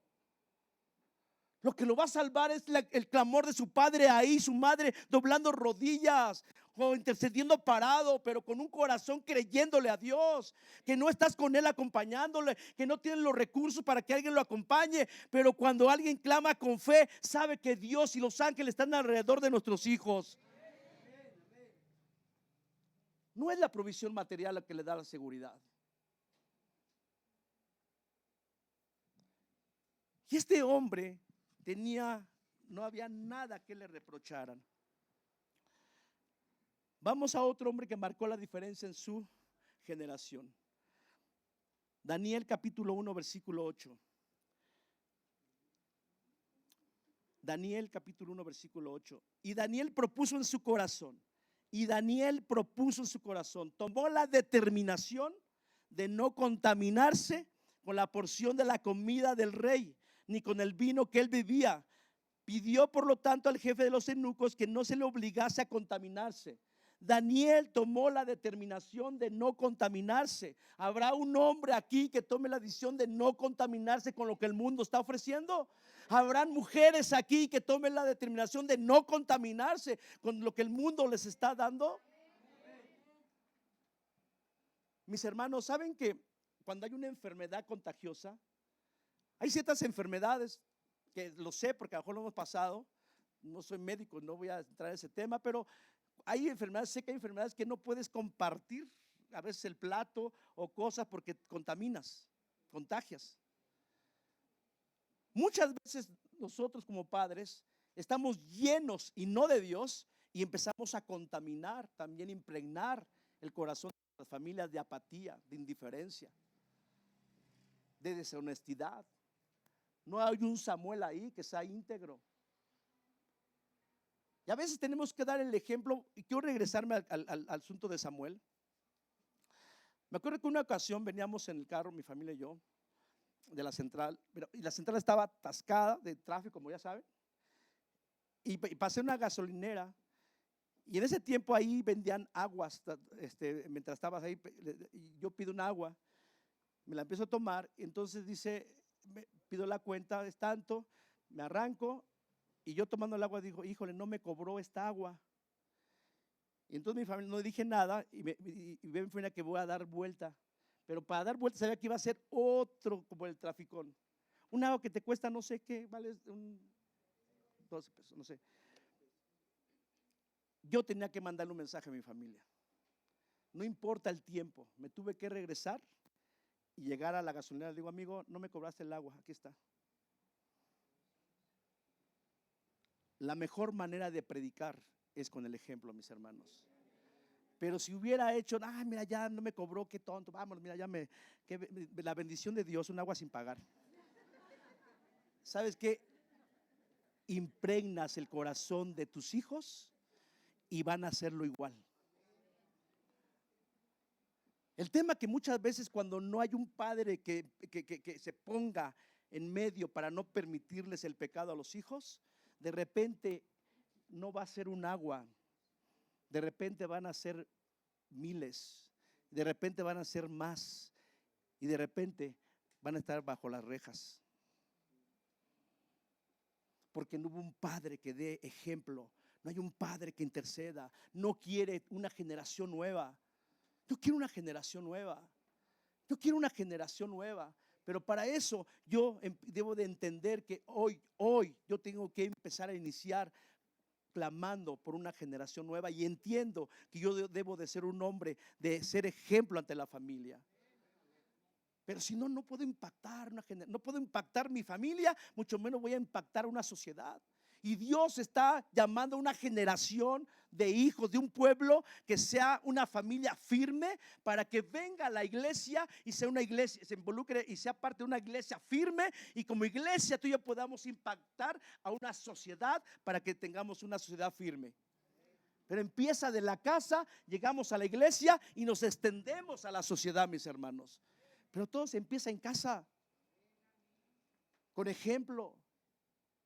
Lo que lo va a salvar es el clamor de su padre ahí, su madre doblando rodillas o intercediendo parado, pero con un corazón creyéndole a Dios, que no estás con él acompañándole, que no tienen los recursos para que alguien lo acompañe, pero cuando alguien clama con fe, sabe que Dios y los ángeles están alrededor de nuestros hijos. No es la provisión material la que le da la seguridad. Y este hombre no había nada que le reprocharan. Vamos a otro hombre que marcó la diferencia en su generación. Daniel capítulo 1 versículo 8. Daniel capítulo 1 versículo 8. Y Daniel propuso en su corazón, tomó la determinación de no contaminarse con la porción de la comida del rey, ni con el vino que él bebía. Pidió por lo tanto al jefe de los eunucos que no se le obligase a contaminarse. Daniel tomó la determinación de no contaminarse. ¿Habrá un hombre aquí que tome la decisión de no contaminarse con lo que el mundo está ofreciendo? ¿Habrán mujeres aquí que tomen la determinación de no contaminarse con lo que el mundo les está dando? Mis hermanos, ¿saben que cuando hay una enfermedad contagiosa, hay ciertas enfermedades que lo sé porque a lo mejor lo hemos pasado? No soy médico, no voy a entrar en ese tema, pero hay enfermedades, sé que hay enfermedades que no puedes compartir a veces el plato o cosas porque contagias. Muchas veces nosotros como padres estamos llenos y no de Dios, y empezamos a contaminar, también impregnar el corazón de las familias de apatía, de indiferencia, de deshonestidad. No hay un Samuel ahí que sea íntegro. Y a veces tenemos que dar el ejemplo. Y quiero regresarme al asunto de Samuel. Me acuerdo que una ocasión veníamos en el carro, mi familia y yo, de la central, y la central estaba atascada de tráfico, como ya saben, y pasé una gasolinera, y en ese tiempo ahí vendían aguas. Mientras estabas ahí, yo pido un agua, me la empiezo a tomar, y entonces pido la cuenta, es tanto, me arranco, y yo tomando el agua digo, híjole, no me cobró esta agua. Y entonces mi familia, no dije nada, y me fue una que voy a dar vuelta. Pero para dar vuelta sabía que iba a ser otro como el traficón. Un agua que te cuesta no sé qué, vale 12 pesos, no sé. Yo tenía que mandarle un mensaje a mi familia. No importa el tiempo, me tuve que regresar y llegar a la gasolinera. Le digo, amigo, no me cobraste el agua, aquí está. La mejor manera de predicar es con el ejemplo, mis hermanos. Pero si hubiera hecho, mira, ya no me cobró, qué tonto, vamos, mira, la bendición de Dios, un agua sin pagar. ¿Sabes qué? Impregnas el corazón de tus hijos y van a hacerlo igual. El tema que muchas veces cuando no hay un padre que se ponga en medio para no permitirles el pecado a los hijos, de repente no va a ser un agua, de repente van a ser miles, de repente van a ser más y de repente van a estar bajo las rejas. Porque no hubo un padre que dé ejemplo, no hay un padre que interceda, no quiere una generación nueva. Yo quiero una generación nueva, yo quiero una generación nueva. Pero para eso yo debo de entender que hoy yo tengo que empezar a iniciar clamando por una generación nueva, y entiendo que yo debo de ser un hombre, de ser ejemplo ante la familia. Pero si no, no puedo impactar no puedo impactar mi familia, mucho menos voy a impactar una sociedad. Y Dios está llamando a una generación de hijos de un pueblo que sea una familia firme, para que venga a la iglesia y sea una iglesia, se involucre y sea parte de una iglesia firme, y como iglesia tú y yo podamos impactar a una sociedad para que tengamos una sociedad firme. Pero empieza de la casa, llegamos a la iglesia y nos extendemos a la sociedad, mis hermanos. Pero todo se empieza en casa, con ejemplo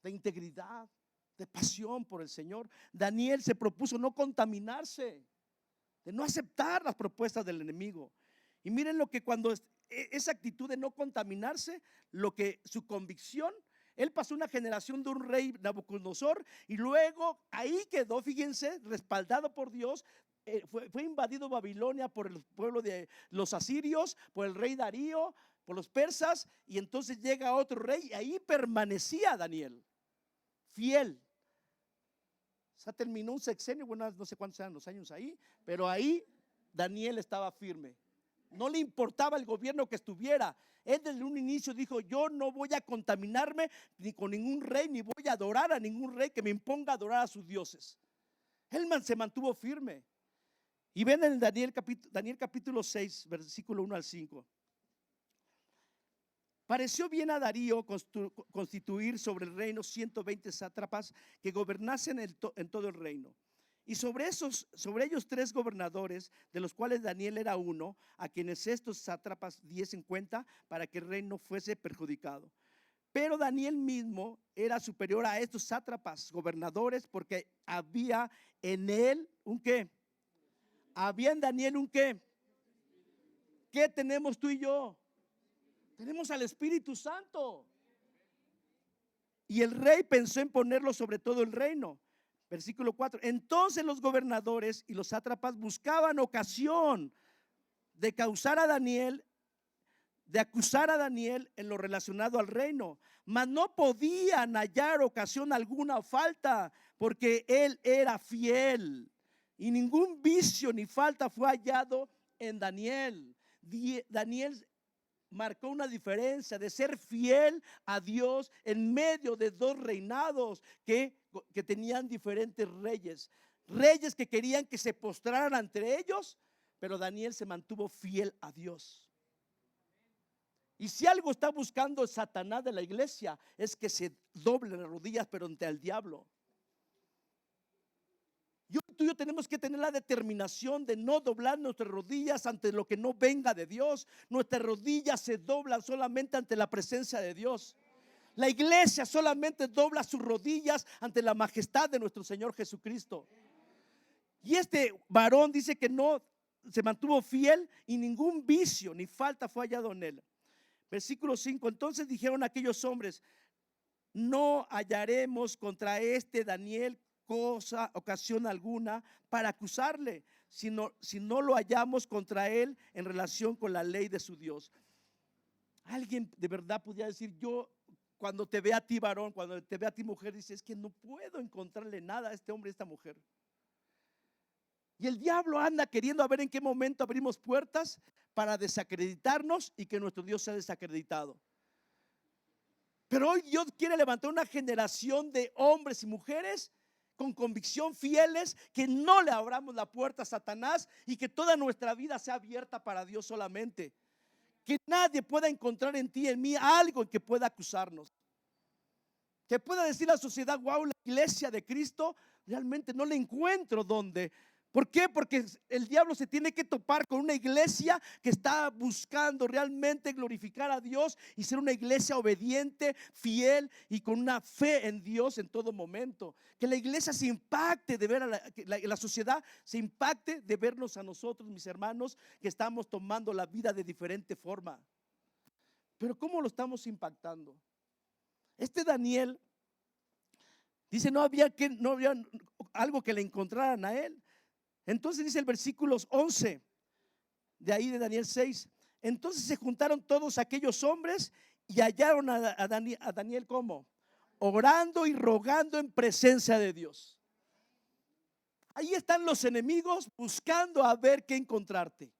de integridad, de pasión por el Señor. Daniel se propuso no contaminarse, de no aceptar las propuestas del enemigo. Y miren lo que cuando esa actitud de no contaminarse, lo que su convicción, él pasó una generación de un rey Nabucodonosor y luego ahí quedó, fíjense, respaldado por Dios. Fue invadido Babilonia por el pueblo de los asirios, por el rey Darío, por los persas, y entonces llega otro rey y ahí permanecía Daniel, fiel. O sea, terminó un sexenio, bueno, no sé cuántos eran los años ahí, pero ahí Daniel estaba firme. No le importaba el gobierno que estuviera. Él desde un inicio dijo: yo no voy a contaminarme ni con ningún rey, ni voy a adorar a ningún rey que me imponga a adorar a sus dioses. Él se mantuvo firme. Y ven en Daniel capítulo 6, versículo 1 al 5. Pareció bien a Darío constituir sobre el reino 120 sátrapas que gobernasen en todo el reino. Y sobre ellos 3 gobernadores, de los cuales Daniel era uno, a quienes estos sátrapas diesen cuenta para que el reino fuese perjudicado. Pero Daniel mismo era superior a estos sátrapas gobernadores, porque había en él un ¿qué? Había en Daniel un ¿qué? ¿Qué tenemos tú y yo? Tenemos al Espíritu Santo. Y el rey pensó en ponerlo sobre todo el reino. Versículo 4. Entonces los gobernadores y los sátrapas buscaban ocasión de acusar a Daniel en lo relacionado al reino, mas no podían hallar ocasión alguna o falta, porque él era fiel y ningún vicio ni falta fue hallado en Daniel. Daniel marcó una diferencia de ser fiel a Dios en medio de 2 reinados que tenían diferentes reyes que querían que se postraran ante ellos, pero Daniel se mantuvo fiel a Dios. Y si algo está buscando Satanás de la iglesia, es que se doblen las rodillas, pero ante el diablo. Tú y yo tenemos que tener la determinación de no doblar nuestras rodillas ante lo que no venga de Dios. Nuestras rodillas se doblan solamente ante la presencia de Dios. La iglesia solamente dobla sus rodillas ante la majestad de nuestro Señor Jesucristo. Y este varón dice que no se mantuvo fiel y ningún vicio ni falta fue hallado en él. Versículo 5. Entonces dijeron aquellos hombres: no hallaremos contra este Daniel ocasión alguna para acusarle, si no lo hallamos contra él en relación con la ley de su Dios. Alguien de verdad podría decir: yo, cuando te ve a ti varón, cuando te ve a ti mujer, dices: es que no puedo encontrarle nada a este hombre, a esta mujer. Y el diablo anda queriendo a ver en qué momento abrimos puertas para desacreditarnos y que nuestro Dios sea desacreditado. Pero hoy Dios quiere levantar una generación de hombres y mujeres con convicción, fieles, que no le abramos la puerta a Satanás y que toda nuestra vida sea abierta para Dios solamente. Que nadie pueda encontrar en ti, en mí, algo que pueda acusarnos. Que pueda decir la sociedad: wow, la iglesia de Cristo realmente no le encuentro dónde. ¿Por qué? Porque el diablo se tiene que topar con una iglesia que está buscando realmente glorificar a Dios y ser una iglesia obediente, fiel y con una fe en Dios en todo momento. Que la iglesia se impacte de ver que la sociedad se impacte de vernos a nosotros, mis hermanos, que estamos tomando la vida de diferente forma. Pero ¿cómo lo estamos impactando? Este Daniel dice: no había algo que le encontraran a él. Entonces dice el versículo 11 de ahí de Daniel 6: entonces se juntaron todos aquellos hombres y hallaron a Daniel ¿cómo? Orando y rogando en presencia de Dios. Ahí están los enemigos buscando a ver qué encontrarte.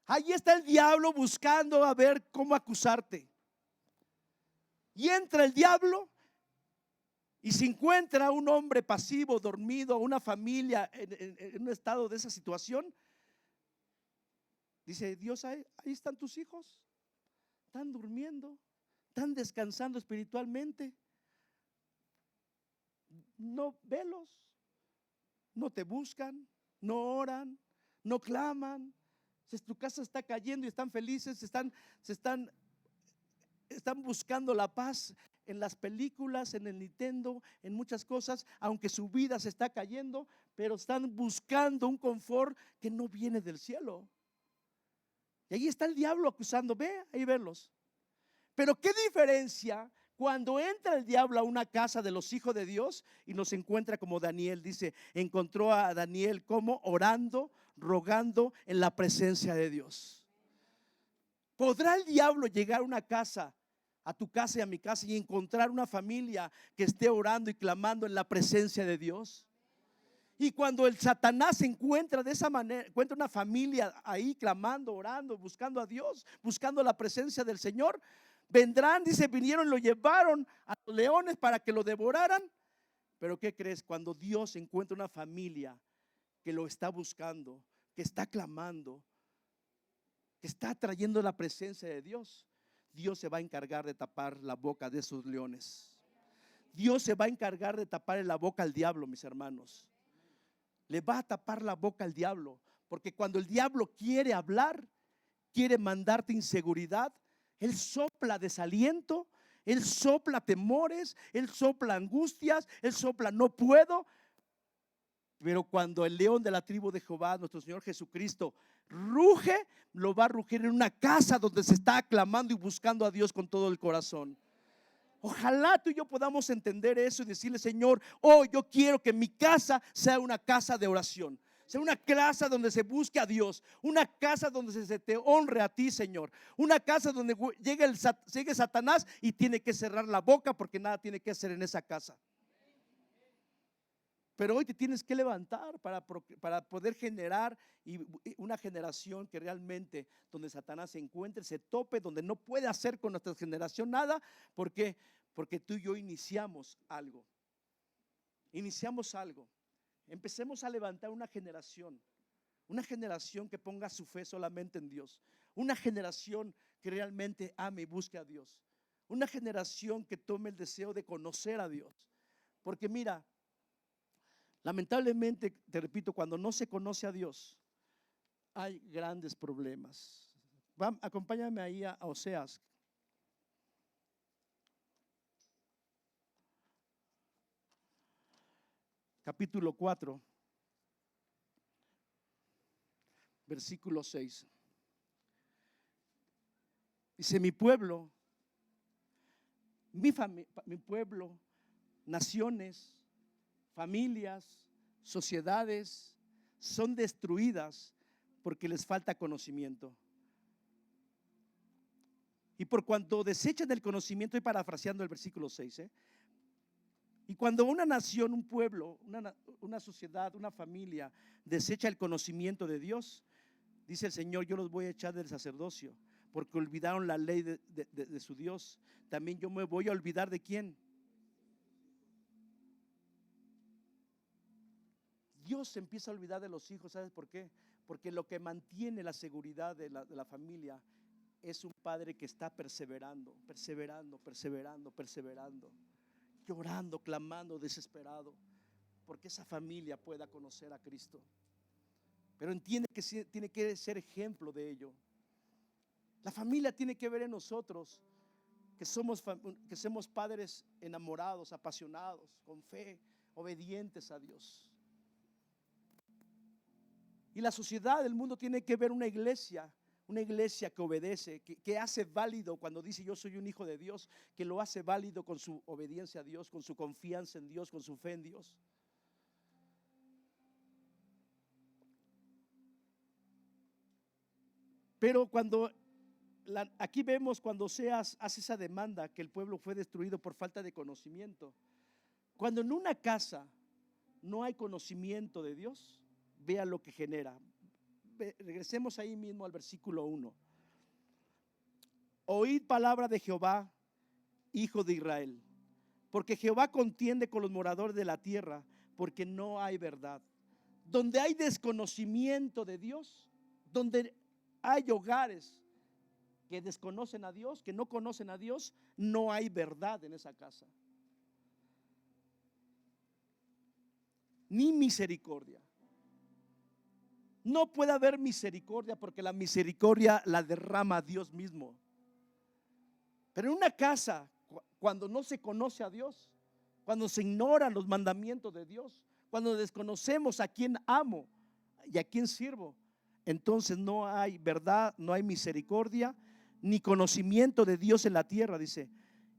Ahí está el diablo buscando a ver cómo acusarte. Y entra el diablo y se encuentra un hombre pasivo, dormido, una familia en un estado de esa situación. Dice Dios: ahí están tus hijos, están durmiendo, están descansando espiritualmente. No velos, no te buscan, no oran, no claman. Tu casa está cayendo y están felices, están buscando la paz en las películas, en el Nintendo, en muchas cosas, aunque su vida se está cayendo, pero están buscando un confort que no viene del cielo. Y ahí está el diablo acusando. Ve, ahí verlos. Pero qué diferencia cuando entra el diablo a una casa de los hijos de Dios y nos encuentra como Daniel. Dice: encontró a Daniel como orando, rogando en la presencia de Dios. ¿Podrá el diablo llegar a una casa, a tu casa y a mi casa, y encontrar una familia que esté orando y clamando en la presencia de Dios? Y cuando el Satanás se encuentra de esa manera, encuentra una familia ahí clamando, orando, buscando a Dios, buscando la presencia del Señor, vendrán, dice, vinieron y lo llevaron a los leones para que lo devoraran. Pero ¿qué crees? Cuando Dios encuentra una familia que lo está buscando, que está clamando, que está trayendo la presencia de Dios, Dios se va a encargar de tapar la boca de esos leones. Dios se va a encargar de tapar la boca al diablo, mis hermanos. Le va a tapar la boca al diablo, porque cuando el diablo quiere hablar, quiere mandarte inseguridad, él sopla desaliento, él sopla temores, él sopla angustias, él sopla no puedo. Pero cuando el león de la tribu de Jehová, nuestro Señor Jesucristo, ruge, lo va a rugir en una casa donde se está aclamando y buscando a Dios con todo el corazón. Ojalá tú y yo podamos entender eso y decirle: Señor, yo quiero que mi casa sea una casa de oración, sea una casa donde se busque a Dios, una casa donde se te honre a ti, Señor, una casa donde llegue Satanás y tiene que cerrar la boca porque nada tiene que hacer en esa casa. Pero hoy te tienes que levantar para poder generar una generación que realmente, donde Satanás se encuentre, se tope, donde no puede hacer con nuestra generación nada. ¿Por qué? Porque tú y yo iniciamos algo. Empecemos a levantar una generación que ponga su fe solamente en Dios, una generación que realmente ame y busque a Dios, una generación que tome el deseo de conocer a Dios. Porque mira, lamentablemente, te repito, cuando no se conoce a Dios, hay grandes problemas. Acompáñame ahí a Oseas. Capítulo 4, versículo 6. Dice: mi pueblo, mi pueblo, naciones, familias, sociedades son destruidas porque les falta conocimiento. Y por cuanto desechan el conocimiento, y parafraseando el versículo 6, y cuando una nación, un pueblo, una sociedad, una familia desecha el conocimiento de Dios, dice el Señor: yo los voy a echar del sacerdocio, porque olvidaron la ley de su Dios. También yo me voy a olvidar ¿de quién? Dios se empieza a olvidar de los hijos. ¿Sabes por qué? Porque lo que mantiene la seguridad de la familia es un padre que está perseverando, llorando, clamando, desesperado, porque esa familia pueda conocer a Cristo. Pero entiende que tiene que ser ejemplo de ello. La familia tiene que ver en nosotros que somos padres enamorados, apasionados, con fe, obedientes a Dios. Y la sociedad, el mundo tiene que ver una iglesia que obedece, que hace válido cuando dice yo soy un hijo de Dios, que lo hace válido con su obediencia a Dios, con su confianza en Dios, con su fe en Dios. Pero aquí vemos cuando Oseas hace esa demanda que el pueblo fue destruido por falta de conocimiento. Cuando en una casa no hay conocimiento de Dios, vea lo que genera. Regresemos ahí mismo al versículo 1. Oíd palabra de Jehová, hijo de Israel, porque Jehová contiende con los moradores de la tierra, porque no hay verdad. Donde hay desconocimiento de Dios, donde hay hogares que desconocen a Dios, que no conocen a Dios, no hay verdad en esa casa, ni misericordia. No puede haber misericordia porque la misericordia la derrama Dios mismo. Pero en una casa, cuando no se conoce a Dios, cuando se ignoran los mandamientos de Dios, cuando desconocemos a quién amo y a quién sirvo, entonces no hay verdad, no hay misericordia, ni conocimiento de Dios en la tierra, dice.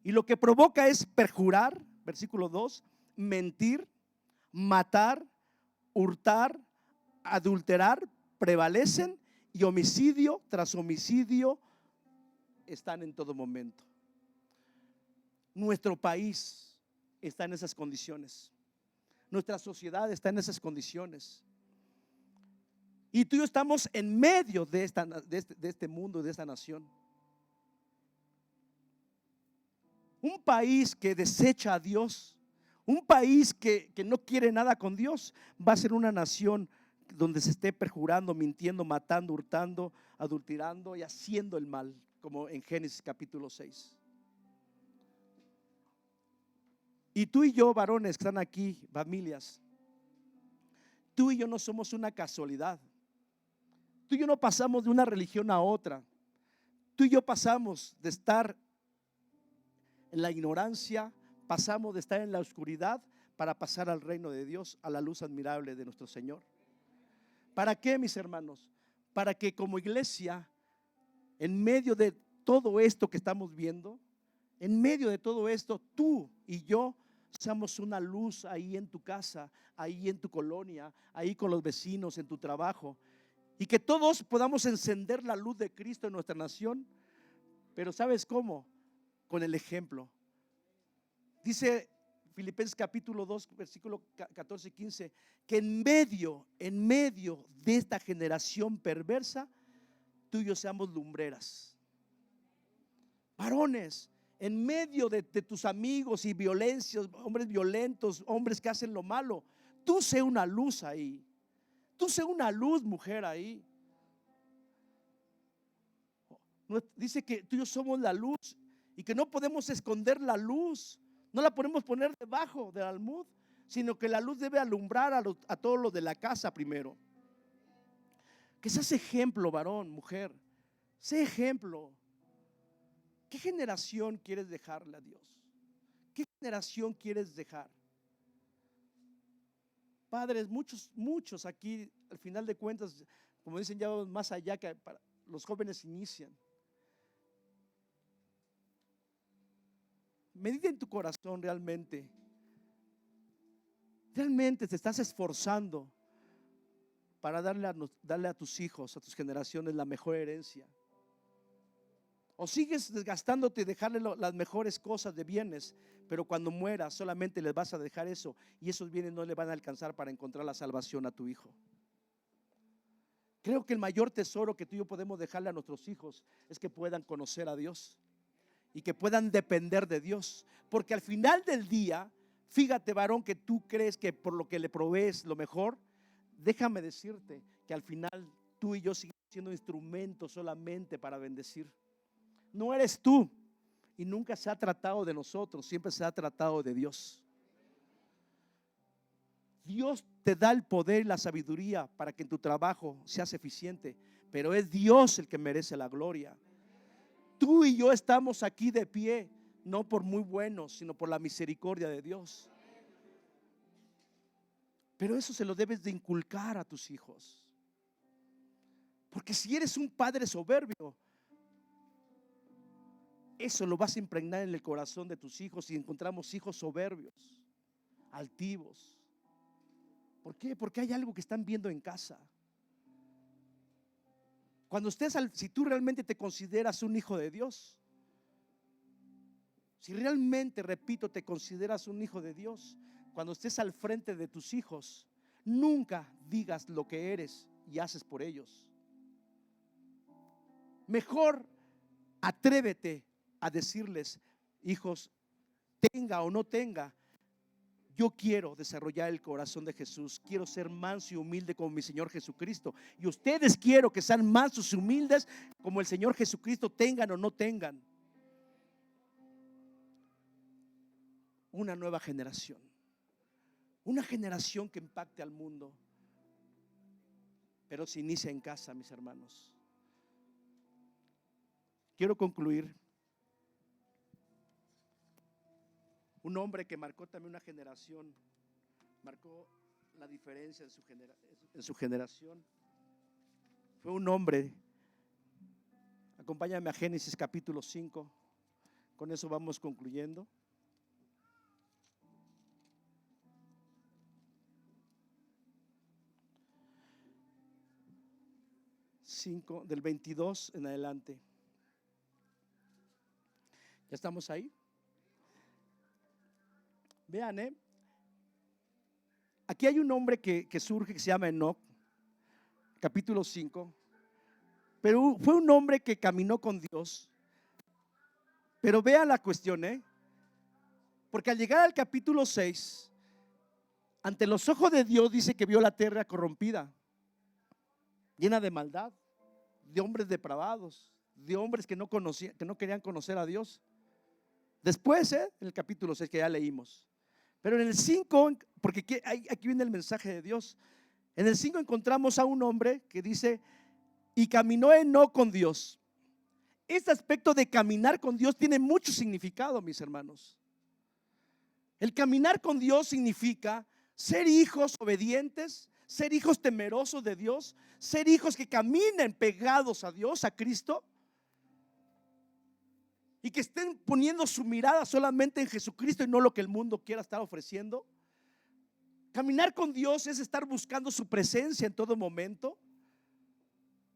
Y lo que provoca es perjurar, versículo 2, mentir, matar, hurtar, adulterar, prevalecen, y homicidio tras homicidio están en todo momento. Nuestro país está en esas condiciones. Nuestra sociedad está en esas condiciones. Y tú y yo estamos en medio de este mundo, de esta nación. Un país que desecha a Dios, un país que no quiere nada con Dios, va a ser una nación donde se esté perjurando, mintiendo, matando, hurtando, adulterando y haciendo el mal, como en Génesis capítulo 6. Y tú y yo, varones que están aquí, familias, tú y yo no somos una casualidad. Tú y yo no pasamos de una religión a otra. Tú y yo pasamos de estar en la ignorancia, pasamos de estar en la oscuridad para pasar al reino de Dios, a la luz admirable de nuestro Señor. ¿Para qué, mis hermanos? Para que como iglesia, en medio de todo esto que estamos viendo, en medio de todo esto, tú y yo seamos una luz ahí en tu casa, ahí en tu colonia, ahí con los vecinos, en tu trabajo, y que todos podamos encender la luz de Cristo en nuestra nación. Pero ¿sabes cómo? Con el ejemplo. Dice Filipenses capítulo 2, versículo 14 y 15, que en medio de esta generación perversa, tú y yo seamos lumbreras. Varones, en medio de tus amigos y violencias, hombres violentos, hombres que hacen lo malo, tú sé una luz ahí. Tú sé una luz, mujer, ahí. Dice que tú y yo somos la luz y que no podemos esconder la luz. No la podemos poner debajo del almud, sino que la luz debe alumbrar a todos los de la casa primero. Que seas ejemplo, varón, mujer. Sé ejemplo. ¿Qué generación quieres dejarle a Dios? ¿Qué generación quieres dejar? Padres, muchos aquí, al final de cuentas, como dicen, ya más allá que los jóvenes inician. Medita en tu corazón realmente. Realmente te estás esforzando para darle a tus hijos, a tus generaciones la mejor herencia. O sigues desgastándote y dejarle las mejores cosas de bienes, pero cuando mueras solamente les vas a dejar eso, y esos bienes no le van a alcanzar para encontrar la salvación a tu hijo. Creo que el mayor tesoro que tú y yo podemos dejarle a nuestros hijos es que puedan conocer a Dios y que puedan depender de Dios. Porque al final del día, fíjate, varón, que tú crees que por lo que le provees lo mejor, déjame decirte que al final tú y yo seguimos siendo instrumentos solamente para bendecir. No eres tú, y nunca se ha tratado de nosotros, siempre se ha tratado de Dios. Dios te da el poder y la sabiduría para que en tu trabajo seas eficiente, pero es Dios el que merece la gloria. Tú y yo estamos aquí de pie, no por muy buenos, sino por la misericordia de Dios. Pero eso se lo debes de inculcar a tus hijos. Porque si eres un padre soberbio, eso lo vas a impregnar en el corazón de tus hijos. Y encontramos hijos soberbios, altivos. ¿Por qué? Porque hay algo que están viendo en casa. Cuando si tú realmente te consideras un hijo de Dios, si realmente, repito, te consideras un hijo de Dios, cuando estés al frente de tus hijos, nunca digas lo que eres y haces por ellos. Mejor atrévete a decirles: hijos, tenga o no tenga, yo quiero desarrollar el corazón de Jesús. Quiero ser manso y humilde como mi Señor Jesucristo. Y ustedes quiero que sean mansos y humildes como el Señor Jesucristo, tengan o no tengan. Una nueva generación. Una generación que impacte al mundo. Pero se inicia en casa, mis hermanos. Quiero concluir. Un hombre que marcó también una generación, marcó la diferencia en su generación. Fue un hombre. Acompáñame a Génesis capítulo 5. Con eso vamos concluyendo. 5 del 22 en adelante. ¿Ya estamos ahí? Vean, aquí hay un hombre que surge, que se llama Enoc, capítulo 5. Pero fue un hombre que caminó con Dios. Pero vean la cuestión, porque al llegar al capítulo 6, ante los ojos de Dios dice que vio la tierra corrompida, llena de maldad, de hombres depravados, de hombres que no conocían, que no querían conocer a Dios. Después, en el capítulo 6 que ya leímos. Pero en el 5, porque aquí viene el mensaje de Dios. En el 5 encontramos a un hombre que dice: y caminó Enoc con Dios. Este aspecto de caminar con Dios tiene mucho significado, mis hermanos. El caminar con Dios significa ser hijos obedientes, ser hijos temerosos de Dios, ser hijos que caminen pegados a Dios, a Cristo, y que estén poniendo su mirada solamente en Jesucristo y no lo que el mundo quiera estar ofreciendo. Caminar con Dios es estar buscando su presencia en todo momento.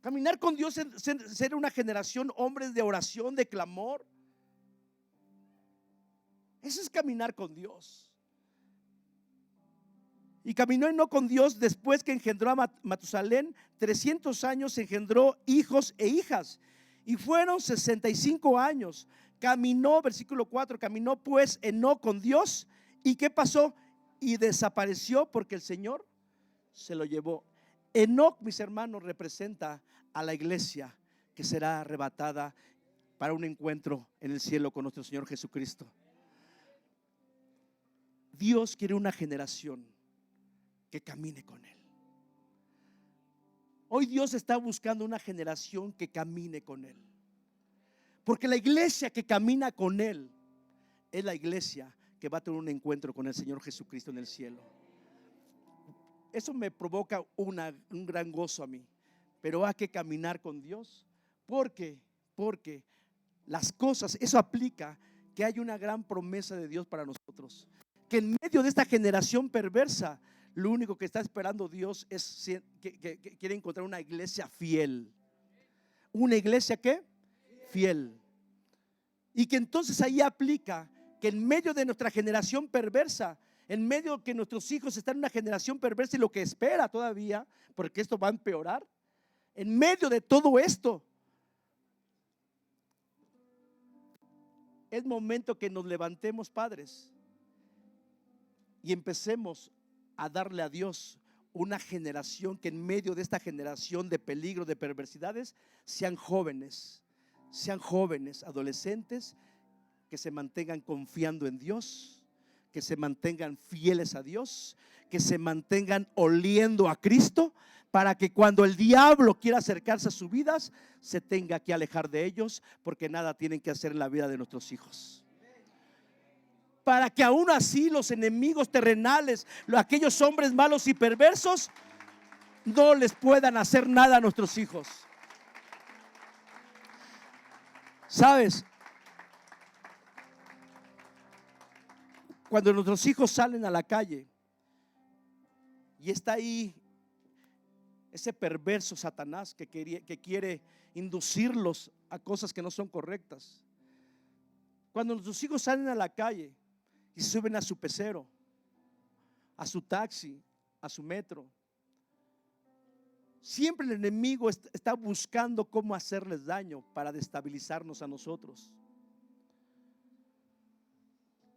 Caminar con Dios es ser una generación, hombres de oración, de clamor. Eso es caminar con Dios. Y caminó no con Dios después que engendró a Matusalén. 300 años engendró hijos e hijas. Y fueron 65 años. Caminó, versículo 4, caminó pues Enoc con Dios. ¿Y qué pasó? Y desapareció porque el Señor se lo llevó. Enoc, mis hermanos, representa a la iglesia que será arrebatada para un encuentro en el cielo con nuestro Señor Jesucristo. Dios quiere una generación que camine con Él. Hoy Dios está buscando una generación que camine con Él. Porque la iglesia que camina con Él es la iglesia que va a tener un encuentro con el Señor Jesucristo en el cielo. Eso me provoca un gran gozo a mí. Pero hay que caminar con Dios. Porque las cosas, eso aplica que hay una gran promesa de Dios para nosotros. Que en medio de esta generación perversa, lo único que está esperando Dios es que quiere encontrar una iglesia fiel. ¿Una iglesia qué? Fiel. Y que entonces ahí aplica que en medio de nuestra generación perversa, en medio de que nuestros hijos están en una generación perversa y lo que espera todavía, porque esto va a empeorar, en medio de todo esto, es momento que nos levantemos, padres, y empecemos a darle a Dios una generación que en medio de esta generación de peligro, de perversidades, sean jóvenes, adolescentes, que se mantengan confiando en Dios, que se mantengan fieles a Dios, que se mantengan oliendo a Cristo, para que cuando el diablo quiera acercarse a sus vidas, se tenga que alejar de ellos, porque nada tienen que hacer en la vida de nuestros hijos. Para que aún así los enemigos terrenales, aquellos hombres malos y perversos, no les puedan hacer nada a nuestros hijos. ¿Sabes? Cuando nuestros hijos salen a la calle y está ahí ese perverso Satanás que quiere inducirlos a cosas que no son correctas. Cuando nuestros hijos salen a la calle y suben a su pecero, a su taxi, a su metro, siempre el enemigo está buscando cómo hacerles daño para destabilizarnos a nosotros.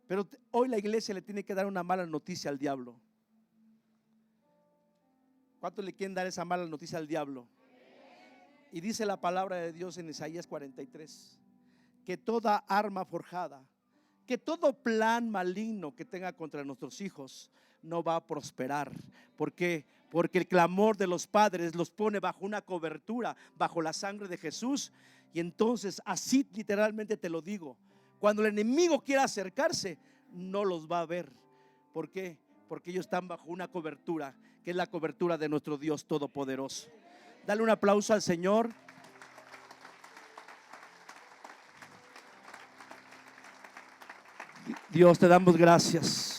Pero hoy la iglesia le tiene que dar una mala noticia al diablo. ¿Cuántos le quieren dar esa mala noticia al diablo? Y dice la palabra de Dios en Isaías 43, que toda arma forjada, que todo plan maligno que tenga contra nuestros hijos no va a prosperar. ¿Por qué? Porque el clamor de los padres los pone bajo una cobertura, bajo la sangre de Jesús. Y entonces, así literalmente te lo digo, cuando el enemigo quiera acercarse, no los va a ver. ¿Por qué? Porque ellos están bajo una cobertura, que es la cobertura de nuestro Dios Todopoderoso. Dale un aplauso al Señor. Dios, te damos gracias.